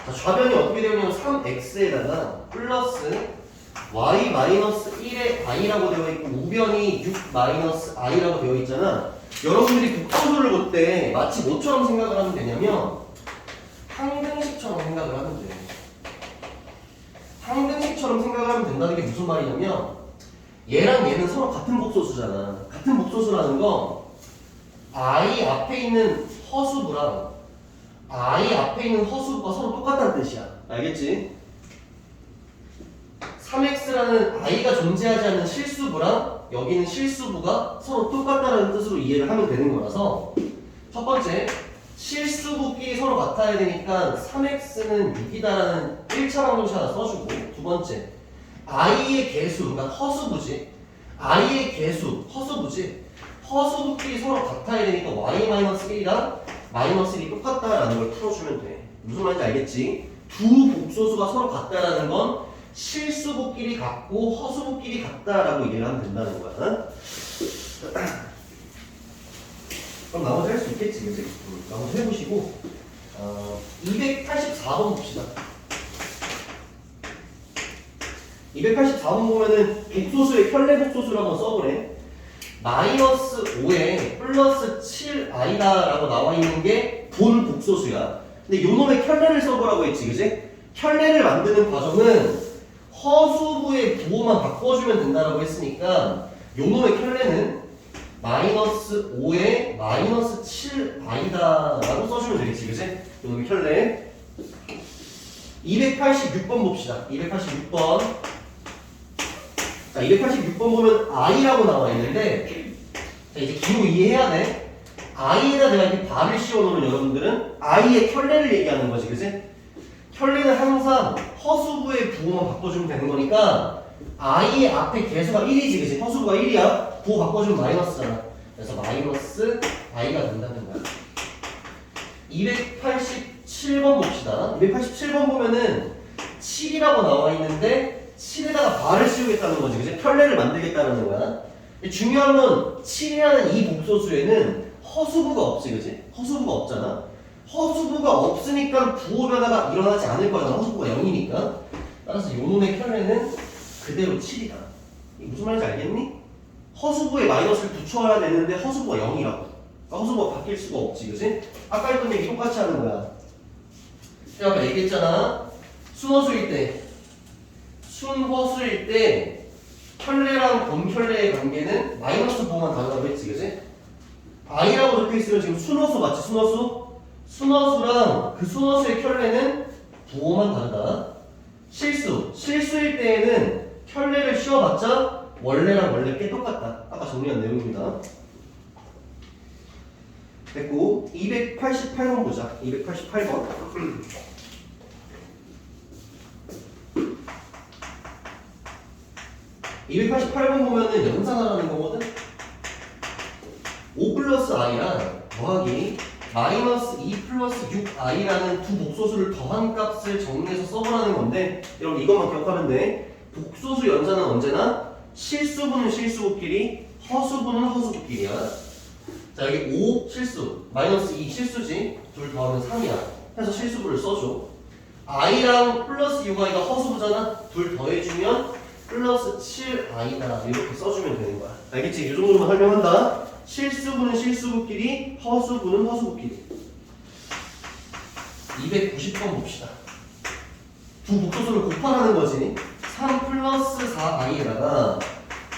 자, 좌변이 어떻게 되냐면 3x에다가 플러스 y 마이너스 1의 i라고 되어 있고 우변이 6 마이너스 i라고 되어 있잖아. 여러분들이 복소수를 볼 때 마치 뭐처럼 생각을 하면 되냐면 항등식처럼 생각을 하면 돼. 항등식처럼 생각을 하면 된다는 게 무슨 말이냐면 얘랑 얘는 서로 같은 복소수잖아. 같은 복소수라는 건 i 앞에 있는 허수부랑 i 앞에 있는 허수부가 서로 똑같다는 뜻이야. 알겠지? 3x라는 i가 존재하지 않는 실수부랑 여기는 실수부가 서로 똑같다는 뜻으로 이해를 하면 되는 거라서 첫 번째, 실수부끼리 서로 같아야 되니까 3x는 6이다라는 1차 방정식 하나 써주고 두 번째, i의 개수, 그러니까 허수부지. i의 개수, 허수부지. 허수부끼리 서로 같아야 되니까 y-1이랑 마이너스 1이 똑같다라는 걸 풀어주면 돼. 무슨 말인지 알겠지? 두 복소수가 서로 같다라는 건 실수부끼리 같고 허수부끼리 같다라고 얘기를 하면 된다는 거야. 그럼 나머지 할 수 있겠지, 그치? 나머지 해보시고 284번 봅시다. 284번 보면은 복소수의 켤레 복소수를 한번 써보래. 마이너스 5에 플러스 7i다라고 나와 있는 게 본 복소수야. 근데 요놈의 켤레를 써보라고 했지, 그지? 켤레를 만드는 과정은 허수부의 부호만 바꿔주면 된다라고 했으니까 요놈의 켤레는 마이너스 5에 마이너스 7i다라고 써주면 되겠지, 그지? 요놈의 켤레. 286번 봅시다. 286번. 자, 286번 보면 i라고 나와 있는데, 자, 이제 기호 이해해야 돼. i에다 내가 이렇게 발을 씌워놓으면 여러분들은 i의 켤레를 얘기하는 거지, 그지? 켤레는 항상 허수부의 부호만 바꿔주면 되는 거니까 i의 앞에 개수가 1이지, 그지? 허수부가 1이야. 부호 바꿔주면 마이너스잖아. 그래서 마이너스 i가 된다는 거야. 287번 봅시다. 287번 보면은 7이라고 나와 있는데 7에다가 발을 씌우겠다는 거지, 그지? 켤레를 만들겠다는 거야. 중요한 건 7이라는 이 복소수에는 허수부가 없지, 그지? 허수부가 없잖아. 허수부가 없으니까 부호 변화가 일어나지 않을 거잖아. 허수부가 0이니까. 따라서 요놈의 켤레는 그대로 7이다. 이게 무슨 말인지 알겠니? 허수부에 마이너스를 붙여야 되는데 허수부가 0이라고. 그러니까 허수부가 바뀔 수가 없지, 그지? 아까 했던 얘기 똑같이 하는 거야. 내가 아까 얘기했잖아. 순허수일 때, 순허수일 때 켤레랑 범켤레의 관계는 마이너스 부호만 다르다고 했지, 그지? i라고 적혀있으면 지금 순허수 맞지? 순허수? 순허수랑 그 순허수의 켤레는 부호만 다르다. 실수일 때에는 켤레를 씌워봤자 원래랑 원래 꽤 똑같다. 아까 정리한 내용입니다. 됐고 288번 보자. 288번. 288번 보면은 연산하라는 거거든. 5 플러스 i랑 더하기 마이너스 2 플러스 6i라는 두 복소수를 더한 값을 정리해서 써보라는 건데, 여러분 이것만 기억하면 돼. 복소수 연산은 언제나 실수분은 실수부끼리, 허수분은 허수부끼리야. 자, 여기 5 실수, 마이너스 2 실수지. 둘 더하면 3이야. 해서 실수분을 써줘. i랑 플러스 6i가 허수부잖아. 둘 더해주면 플러스 7i다. 이렇게 써주면 되는 거야. 알겠지? 이 정도만 설명한다. 실수분은 실수부끼리, 허수분은 허수부끼리. 290번 봅시다. 두 복소수를 곱하라는 거지. 3 플러스 4i에다가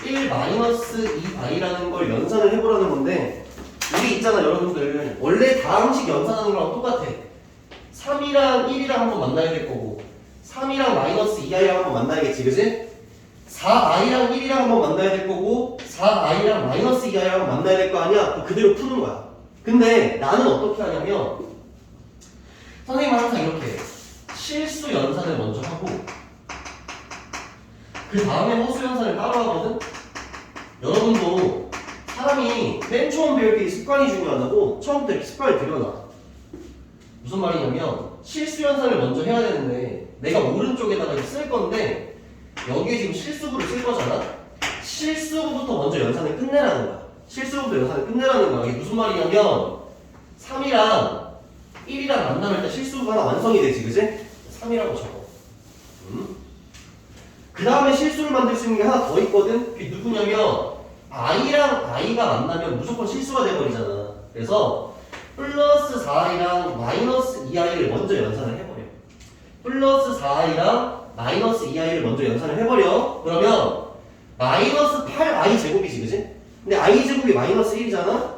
1 마이너스 2i라는 걸 연산을 해보라는 건데, 우리 있잖아 여러분들, 원래 다항식 연산하는 거랑 똑같아. 3이랑 1이랑 한번 만나야 될 거고 3이랑 마이너스 2i랑 한번 만나야겠지, 그지? 4i랑 1이랑 한번 만나야 될 거고 4i랑 마이너스 2i랑 한번 만나야 될 거 아니야? 또 그대로 푸는 거야. 근데 나는 어떻게 하냐면, 선생님은 항상 이렇게 해. 실수 연산을 먼저 하고 그 다음에 허수 연산을 따로 하거든? 여러분도 사람이 맨 처음 배울 때 이 습관이 중요하다고 처음부터 이렇게 습관을 들여놔. 무슨 말이냐면, 실수 연산을 먼저 해야 되는데 내가 오른쪽에다가 쓸 건데 여기에 지금 실수부를 쓸 거잖아? 실수부부터 먼저 연산을 끝내라는 거야. 실수부부터 연산을 끝내라는 거야. 이게 무슨 말이냐면 3이랑 1이랑 만나면 일단 실수부가 하나 완성이 되지, 그지? 3이라고 적어. 그 다음에 실수를 만들 수 있는 게 하나 더 있거든? 그게 누구냐면 i랑 i가 만나면 무조건 실수가 돼버리잖아. 그래서 플러스 4i랑 마이너스 2i를 먼저 연산을 해버려. 플러스 4i랑 마이너스 2i를 먼저 연산을 해버려. 그러면 마이너스 8i 제곱이지, 그지? 근데 i 제곱이 마이너스 1이잖아?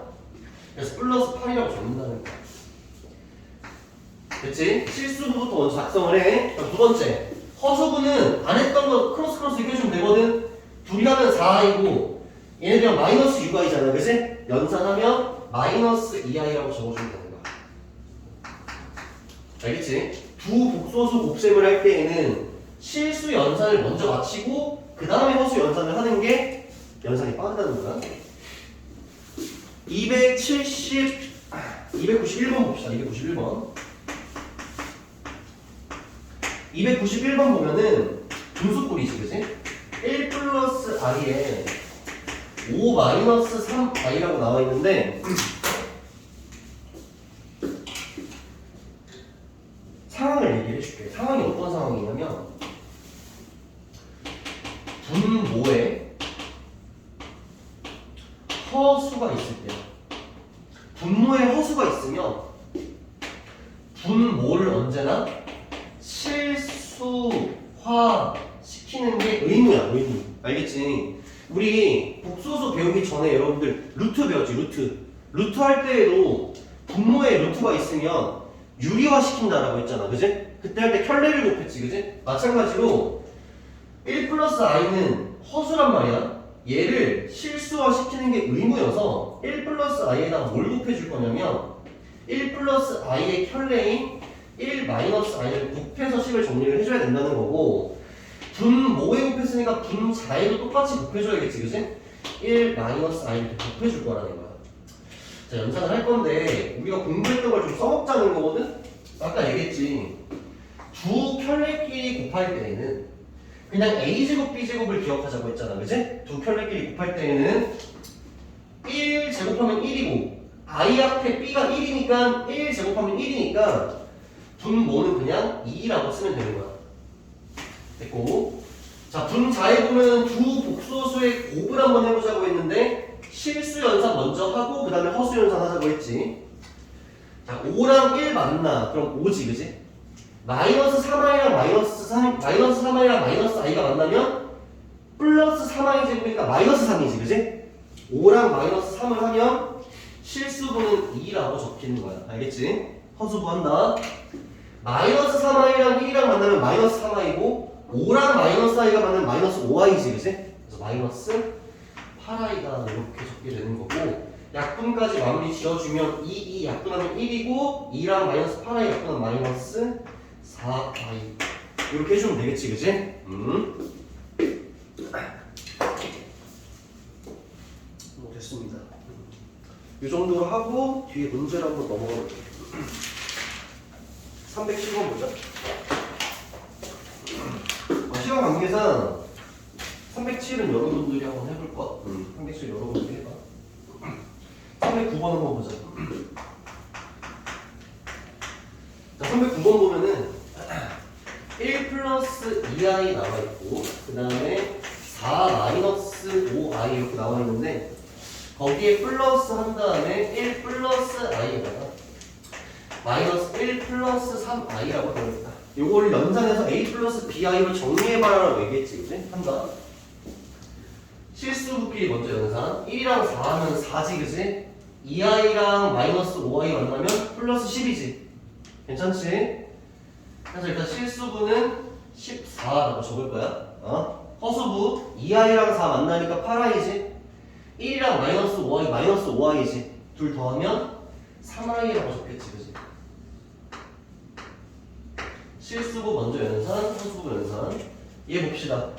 그래서 플러스 8이라고 적는다는 거야. 됐지? 실수부부터 먼저 작성을 해. 두 번째, 허수부는 안 했던 거 크로스 이겨주면 되거든? 둘이 하면 4i고 얘네들이랑 마이너스 6i잖아, 그지? 연산하면 마이너스 2i라고 적어주면 되는 거야. 알겠지? 두 복소수 곱셈을 할 때에는 실수 연산을 먼저 마치고 그 다음에 허수 연산을 하는 게 연산이 빠르다는 거야. 291번 봅시다. 291번. 291번 보면은 분수꼴이지, 그지? 1 플러스 i에 5 마이너스 3i라고 나와 있는데 상황을 얘기를 해줄게. 상황이 어떤 상황이냐면 분모에 허수가 있을 때야. 분모에 허수가 있으면 분모를 언제나 실수화 시키는 게 의무야, 의무. 알겠지? 우리 복소수 배우기 전에 여러분들 루트 배웠지, 루트. 루트 할 때에도 분모에 루트가 있으면 유리화 시킨다라고 했잖아, 그지? 그때 할 때 켤레를 곱했지, 그지? 마찬가지로 1 플러스 i는 허수란 말이야. 얘를 실수화 시키는 게 의무여서 1 플러스 i에다가 뭘 곱해줄 거냐면 1 플러스 i의 켤레인 1 마이너스 i를 곱해서 식을 정리를 해줘야 된다는 거고, 분모에 곱했으니까 분자에도 똑같이 곱해줘야겠지, 그지? 1 마이너스 i를 곱해줄 거라는 거야. 자, 연산을 할 건데 우리가 공부했던 걸 좀 써먹자는 거거든? 아까 얘기했지. 두 켤레끼리 곱할 때에는 그냥 a제곱 b제곱을 기억하자고 했잖아, 그지? 두 켤레끼리 곱할 때에는 1 제곱하면 1이고 i 앞에 b가 1이니까 1 제곱하면 1이니까 분모는 그냥 2라고 쓰면 되는 거야. 됐고, 자, 분자에 보면 두 복소수의 곱을 한번 해보자고 했는데 실수 연산 먼저 하고 그 다음에 허수 연산 하자고 했지. 자, 5랑 1 맞나? 그럼 5지, 그지? 마이너스 3i랑 마이너스 3i랑 마이너스 i가 만나면 플러스 3i 제곱이니까 마이너스 3이지, 그지? 5랑 마이너스 3을 하면 실수분은 2라고 적히는 거야. 알겠지? 허수부 한다. 마이너스 3i랑 1이랑 만나면 마이너스 3i고 5랑 마이너스 i가 만나면 마이너스 5i지, 그지? 그래서 마이너스 8i가 이렇게 적게 되는 거고, 약분까지 마무리 지어주면 2 약분하면 1이고 2랑 마이너스 8i 약분하면 마이너스 4i 이렇게 해주면 되겠지, 그지? 됐습니다. 이 정도로 하고 뒤에 문제를 한번 넘어가 볼게요. 310번 보자. 시간 관계상 307은 여러분들이 한번 해볼 것. 307 여러분들이 해봐. 309번 한번 보자. 자, 309번 보면은 1 플러스 2i 나와 있고 그 다음에 4 마이너스 5i 이렇게 나와 있는데 거기에 플러스 한 다음에 1 플러스 i에다가 마이너스 1 플러스 3i라고 되어있다. 요거를 연산해서 a 플러스 bi로 정리해봐라라고 얘기했지, 그치? 한다. 실수부끼리 먼저 연산. 1이랑 4 하면 4지, 그치? 2i랑 마이너스 5i 만나면 플러스 10이지. 괜찮지? 그래서 일단 실수부는 14라고 적을 거야. 허수부 2i랑 4 만나니까 8i지. 1이랑 마이너스 5i 마이너스 5i지. 둘 더하면 3i라고 적겠지, 그치? 실수부 먼저 연산, 허수부 연산. 얘 봅시다.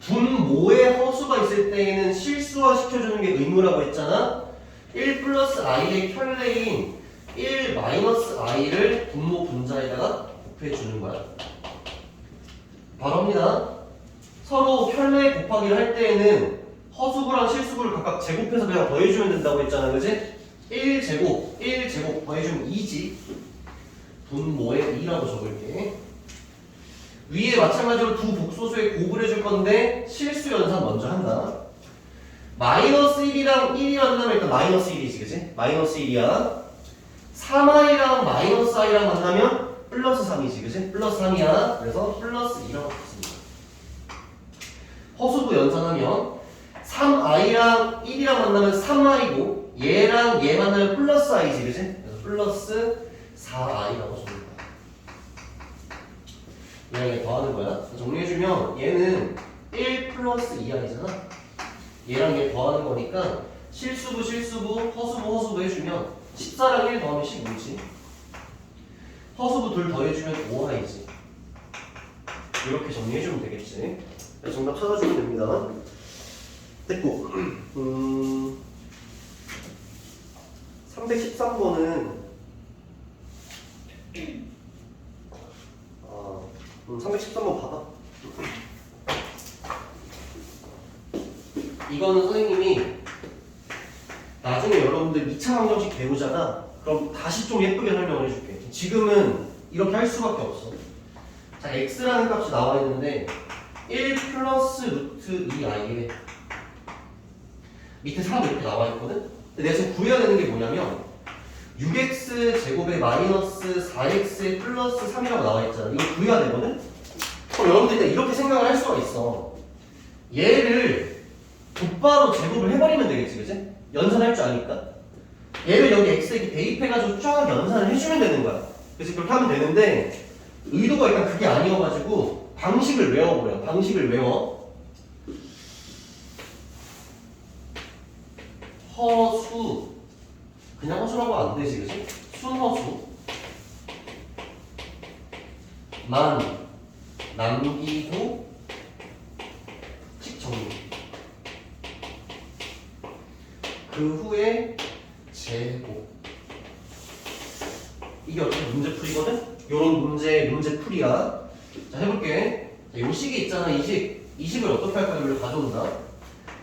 분모에 허수가 있을 때에는 실수화 시켜주는 게 의무라고 했잖아. 1 플러스 i의 켤레인 1 마이너스 i를 분모 분자에다가 곱해주는 거야. 바로 합니다. 서로 켤레 곱하기를 할 때에는 허수부랑 실수부를 각각 제곱해서 그냥 더해주면 된다고 했잖아, 그지? 1제곱, 1제곱 더해주면 2지. 분모에 2라고 적을게. 위에 마찬가지로 두 복소수의 곱을 해줄 건데 실수 연산 먼저 한다. 마이너스 1이랑 1이 만나면 일단 마이너스 1이지, 그치? 마이너스 1이야. 3i랑 마이너스 i랑 만나면 플러스 3이지, 그치? 플러스 3이야. 그래서 플러스 2라고 했습니다. 허수부 연산하면 3i랑 1이랑 만나면 3i고 얘랑 얘 만나면 플러스 i지, 그치? 그래서 플러스 4i라고 적는 거야. 얘랑 얘 더하는 거야. 정리해주면 얘는 1 플러스 2i잖아. 얘랑 얘 더하는 거니까 실수부 허수부 해주면 14랑 1 더하면 15지. 허수부 둘 더해주면 5i지. 이렇게 정리해주면 되겠지. 정답 찾아주면 됩니다. 됐고 313번은 313번 봐봐. 이거는 선생님이 나중에 여러분들 2차 방정식 배우잖아. 그럼 다시 좀 예쁘게 설명을 해줄게. 지금은 이렇게 할 수밖에 없어. 자, x라는 값이 나와 있는데 1 플러스 루트 2i에 밑에 3 이렇게 나와 있거든? 근데 내가 지금 구해야 되는 게 뭐냐면 6x 제곱에 마이너스 4x에 플러스 3이라고 나와 있잖아. 이거 구해야 되거든? 그럼 여러분들 일단 이렇게 생각을 할 수가 있어. 얘를 곧바로 제곱을 해버리면 되겠지, 그치? 연산할 줄 아니까. 얘를 여기 x에 이렇게 대입해가지고 쫙 연산을 해주면 되는 거야. 그래서 그렇게 하면 되는데 의도가 일단 그게 아니어가지고 방식을 외워버려. 방식을 외워. 허수. 그냥 허수라고 안 되지, 그치? 순허수. 만 남기고 식 정리. 그 후에 제곱. 이게 어떻게 문제풀이거든? 요런 문제풀이야. 자, 해볼게. 자, 요 식이 있잖아, 이 식. 이 식을 어떻게 할까? 이걸 가져온다.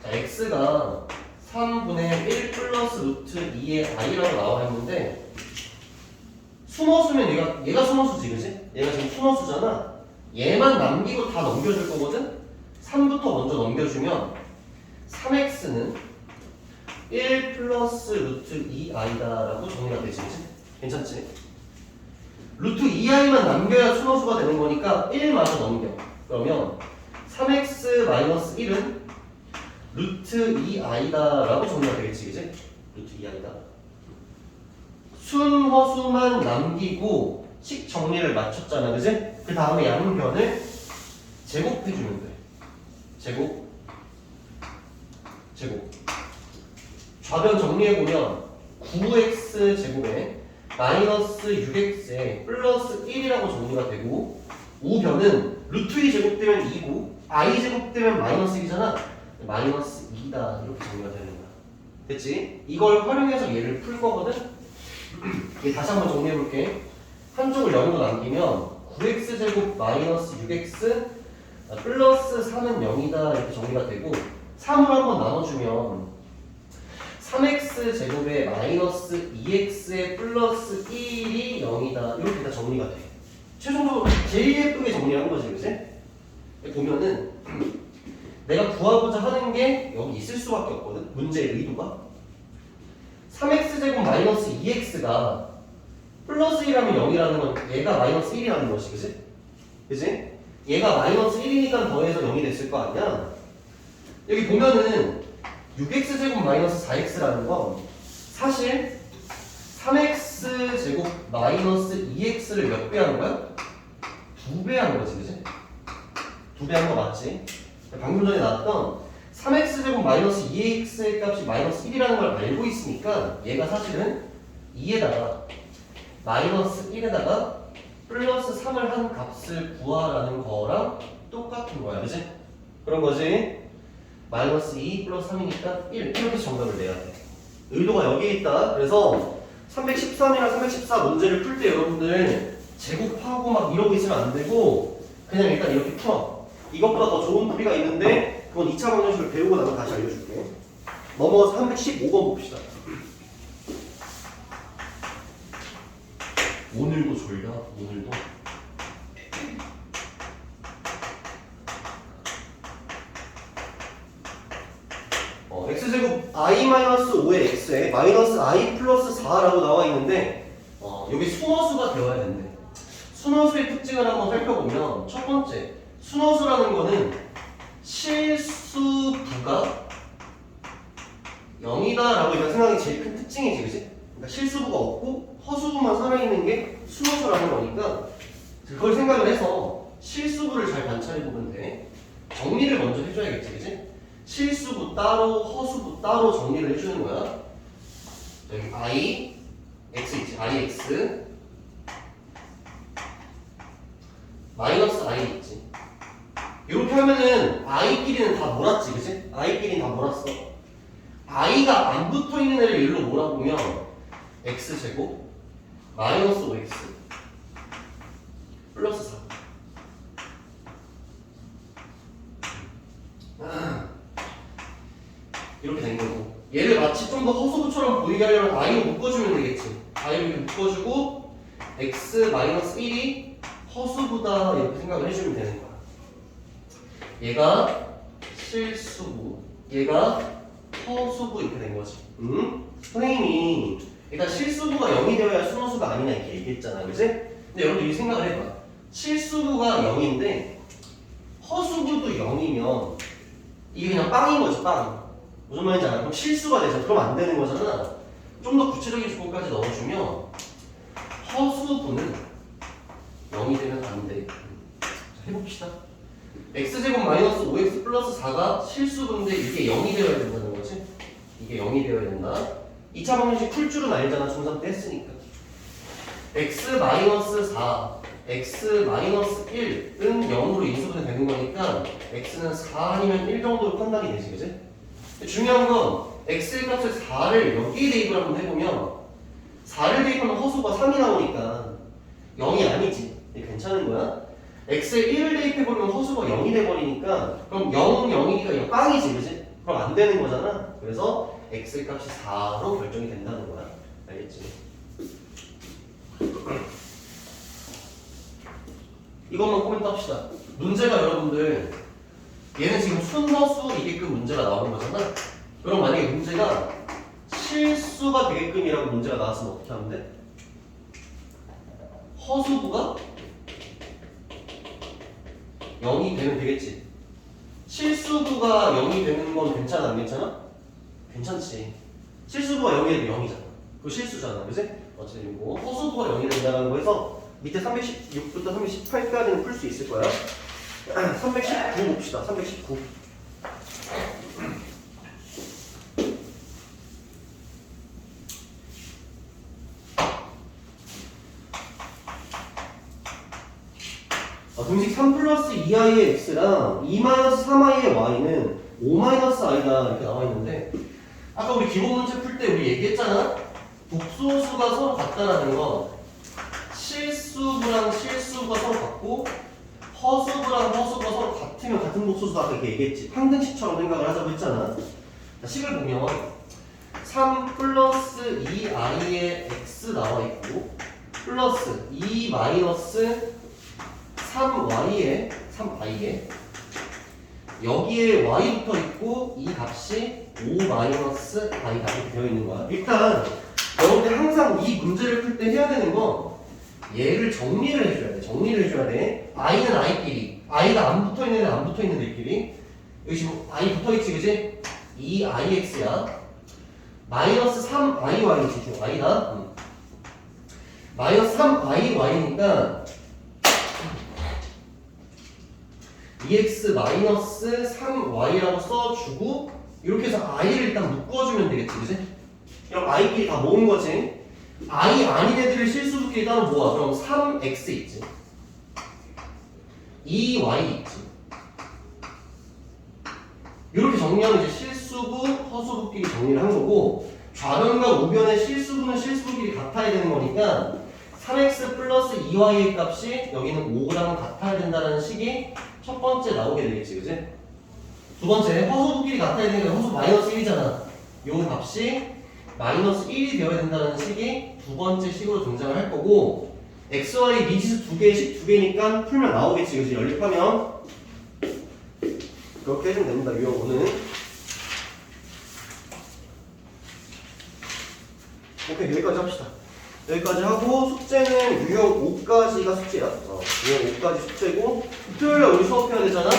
자, x가 3분의 1 플러스 루트 2의 i라고 나와 있는데, 순허수면 얘가 순허수지, 그치? 얘가 지금 순허수잖아. 얘만 남기고 다 넘겨줄 거거든? 3부터 먼저 넘겨주면 3x는 1 플러스 루트 2i다라고 정리가 되지, 그치? 괜찮지? 루트 2i만 남겨야 순허수가 되는 거니까 1마저 넘겨. 그러면 3x 마이너스 1은 루트 2i다라고 정리가 되겠지, 그치? 루트 2i다. 순허수만 남기고 식 정리를 마쳤잖아, 그치? 그 다음에 양변을 제곱해주면 돼. 제곱. 좌변 정리해보면 9x 제곱에 마이너스 6x에 플러스 1이라고 정리가 되고, 우변은 루트 2 제곱되면 2고 i 제곱되면 마이너스 1이잖아. 마이너스 2다 이렇게 정리가 되는 거야. 됐지? 이걸 활용해서 얘를 풀 거거든? 얘 다시 한번 정리해볼게. 한쪽을 0으로 남기면 9x 제곱 마이너스 6x 플러스 3은 0이다 이렇게 정리가 되고, 3으로 한번 나눠주면 3x 제곱에 마이너스 2x에 플러스 1이 0이다 이렇게 다 정리가 돼. 최종적으로 제일 예쁘게 정리한 거지, 그치? 보면은 내가 구하고자 하는 게 여기 있을 수밖에 없거든. 문제의 의도가 3x 제곱 마이너스 2x가 플러스 1이라면 0이라는 건 얘가 마이너스 1이라는 것이, 그치? 그치? 얘가 마이너스 1이니까 더해서 0이 됐을 거 아니야? 여기 보면은 6x 제곱 마이너스 4x라는 건 사실 3x 제곱 마이너스 2x를 몇 배 하는 거야? 2배 하는 거지, 그치? 2배 한 거 맞지? 방금 전에 나왔던 3x 제곱 마이너스 2x의 값이 마이너스 1이라는 걸 알고 있으니까 얘가 사실은 2에다가 마이너스 1에다가 플러스 3을 한 값을 구하라는 거랑 똑같은 거야, 그치? 그런 거지? 마이너스 2 플러스 3이니까 1 이렇게 정답을 내야 돼. 의도가 여기에 있다. 그래서 313이랑 314 문제를 풀 때 여러분들 제곱하고 막 이러고 있으면 안 되고 그냥 일단 이렇게 풀어. 이것보다 더 좋은 풀이가 있는데 그건 2차 방정식을 배우고 나서 다시 알려줄게. 넘어가서 315번 봅시다. 오늘도 졸려? 오늘도? x제곱 i-5의 x에 마이너스 i 플러스 4라고 나와 있는데 여기 순허수가 되어야 된대. 순허수의 특징을 한번 살펴보면 첫 번째, 순허수라는 거는 실수부가 0이다라고 일단 생각이 제일 큰 특징이지, 그치? 그러니까 실수부가 없고 허수부만 살아있는 게 순허수라는 거니까 그걸 생각을 해서 실수부를 잘 관찰해보면 돼. 정리를 먼저 해줘야겠지, 그치? 실수부 따로, 허수부 따로 정리를 해주는 거야. 여기 i, x 있지, ix 마이너스 i 있지. 이렇게 하면은 i끼리는 다 몰았지, 그치? i끼리는 다 몰았어. i가 안 붙어있는 애를 일로 몰아보면 x제곱 마이너스 5x 플러스 4 이렇게 된 거고, 얘를 마치 좀 더 허수부처럼 보이게 하려면 i로 묶어주면 되겠지. i로 이렇게 묶어주고 x 마이너스 1이 허수부다 이렇게 생각을 해주면 되는 거야. 얘가 실수부, 얘가 허수부 이렇게 된 거지. 선생님이 일단 실수부가 0이 되어야 순호수가 아니냐 이렇게 얘기했잖아, 그치? 근데 여러분들 이 생각을 해봐. 실수부가 0인데 허수부도 0이면 이게 그냥 빵인 거지, 빵. 무슨 말인지 알아? 그럼 실수가 되잖아. 그럼 안 되는 거잖아. 좀 더 구체적인 조건까지 넣어주면 허수부는 0이 되면 안 돼. 자, 해봅시다. x제곱 마이너스 5x 플러스 4가 실수분인데 이게 0이 되어야 된다는 거지. 이게 0이 되어야 된다. 2차 방정식 풀 줄은 알잖아. 중3 때 했으니까. x 마이너스 4, x 마이너스 1은 0으로 인수분해 되는 거니까 x는 4 아니면 1 정도로 판단이 되지, 그지? 중요한 건 x의 값을 4를 여기에 대입을 한번 해보면 4를 대입하면 허수가 3이 나오니까 0이 아니지. 괜찮은 거야? x에 1을 대입해버리면 허수가 0이 돼버리니까 그럼 0은 0이니까 빵이지, 그지? 그럼 안 되는 거잖아. 그래서 x의 값이 4로 결정이 된다는 거야. 알겠지? 이것만 코멘트 합시다. 문제가 여러분들 얘는 지금 순허수이게끔 문제가 나오는 거잖아. 그럼 만약에 문제가 실수가 되게끔이라고 문제가 나왔으면 어떻게 하면 돼? 허수부가 0이 되면 되겠지. 실수부가 0이 되는 건 괜찮아, 안 괜찮아? 괜찮지. 실수부가 0이 되면 0이잖아. 그거 실수잖아, 그치? 어쨌든 이거 허수부가 0이 된다는 거에서 밑에 316부터 318까지는 풀 수 있을 거야. 319 봅시다. 319. 공식 3 플러스 2i의 x랑 2 마이너스 3i의 y는 5 마이너스 i다 이렇게 나와 있는데, 아까 우리 기본 문제 풀 때 우리 얘기했잖아. 복소수가 서로 같다라는 건 실수부랑 실수부가 서로 같고 허수부랑 허수부가 서로 같으면 같은 복소수다 이렇게 얘기했지. 항등식처럼 생각을 하자고 했잖아. 자, 식을 보면 3 플러스 2i의 x 나와 있고 플러스 2 마이너스 3i에 여기에 y 붙어 있고 이 값이 5 마이너스 i가 이렇게 되어 있는 거야. 일단 여러분들 항상 이 문제를 풀 때 해야 되는 건 얘를 정리를 해줘야 돼. 정리를 해줘야 돼. i는 i끼리, i가 안 붙어 있는 애 안 붙어 있는 애끼리. 여기 지금 i 붙어 있지, 그지? 2ix야. 마이너스 3iy지, 지금 i다. 마이너스 3iy니까 2x 마이너스 3y라고 써주고 이렇게 해서 i를 일단 묶어주면 되겠지, 그지? 그럼 i끼리 다 모은 거지. i 아닌 애들을 실수부끼리 따로 모아. 그럼 3x 있지, 2y 있지. 이렇게 정리하면 이제 실수부, 허수부끼리 정리를 한 거고, 좌변과 우변의 실수부는 실수부끼리 같아야 되는 거니까 3x 플러스 2y의 값이 여기는 5랑 같아야 된다는 식이 첫 번째 나오게 되겠지, 그지? 두 번째, 허수부끼리 같아야 되니까 허수 마이너스 1이잖아. 요 값이 마이너스 1이 되어야 된다는 식이 두 번째 식으로 등장을 할 거고, xy 미지수 두 개씩 두 개니까 풀면 나오겠지, 그지? 연립하면 그렇게 해주면 됩니다. 유형은 오케이, 여기까지 합시다. 여기까지 하고 숙제는 유형 5까지가 숙제야. 유형 5까지 숙제고, 토요일에 우리 수업해야 되잖아.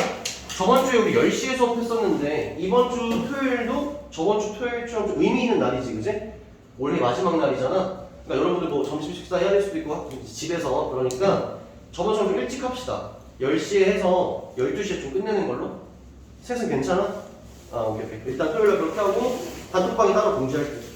저번 주에 우리 10시에 수업했었는데 이번 주 토요일도 저번 주 토요일처럼 좀 의미 있는 날이지, 그지? 원래 마지막 날이잖아. 그러니까 여러분들 뭐 점심 식사 해야 될 수도 있고 집에서, 그러니까 저번처럼 좀 일찍 합시다. 10시에 해서 12시에 좀 끝내는 걸로. 셋은 괜찮아? 오케이. 일단 토요일에 그렇게 하고 단톡방에 따로 공지할게.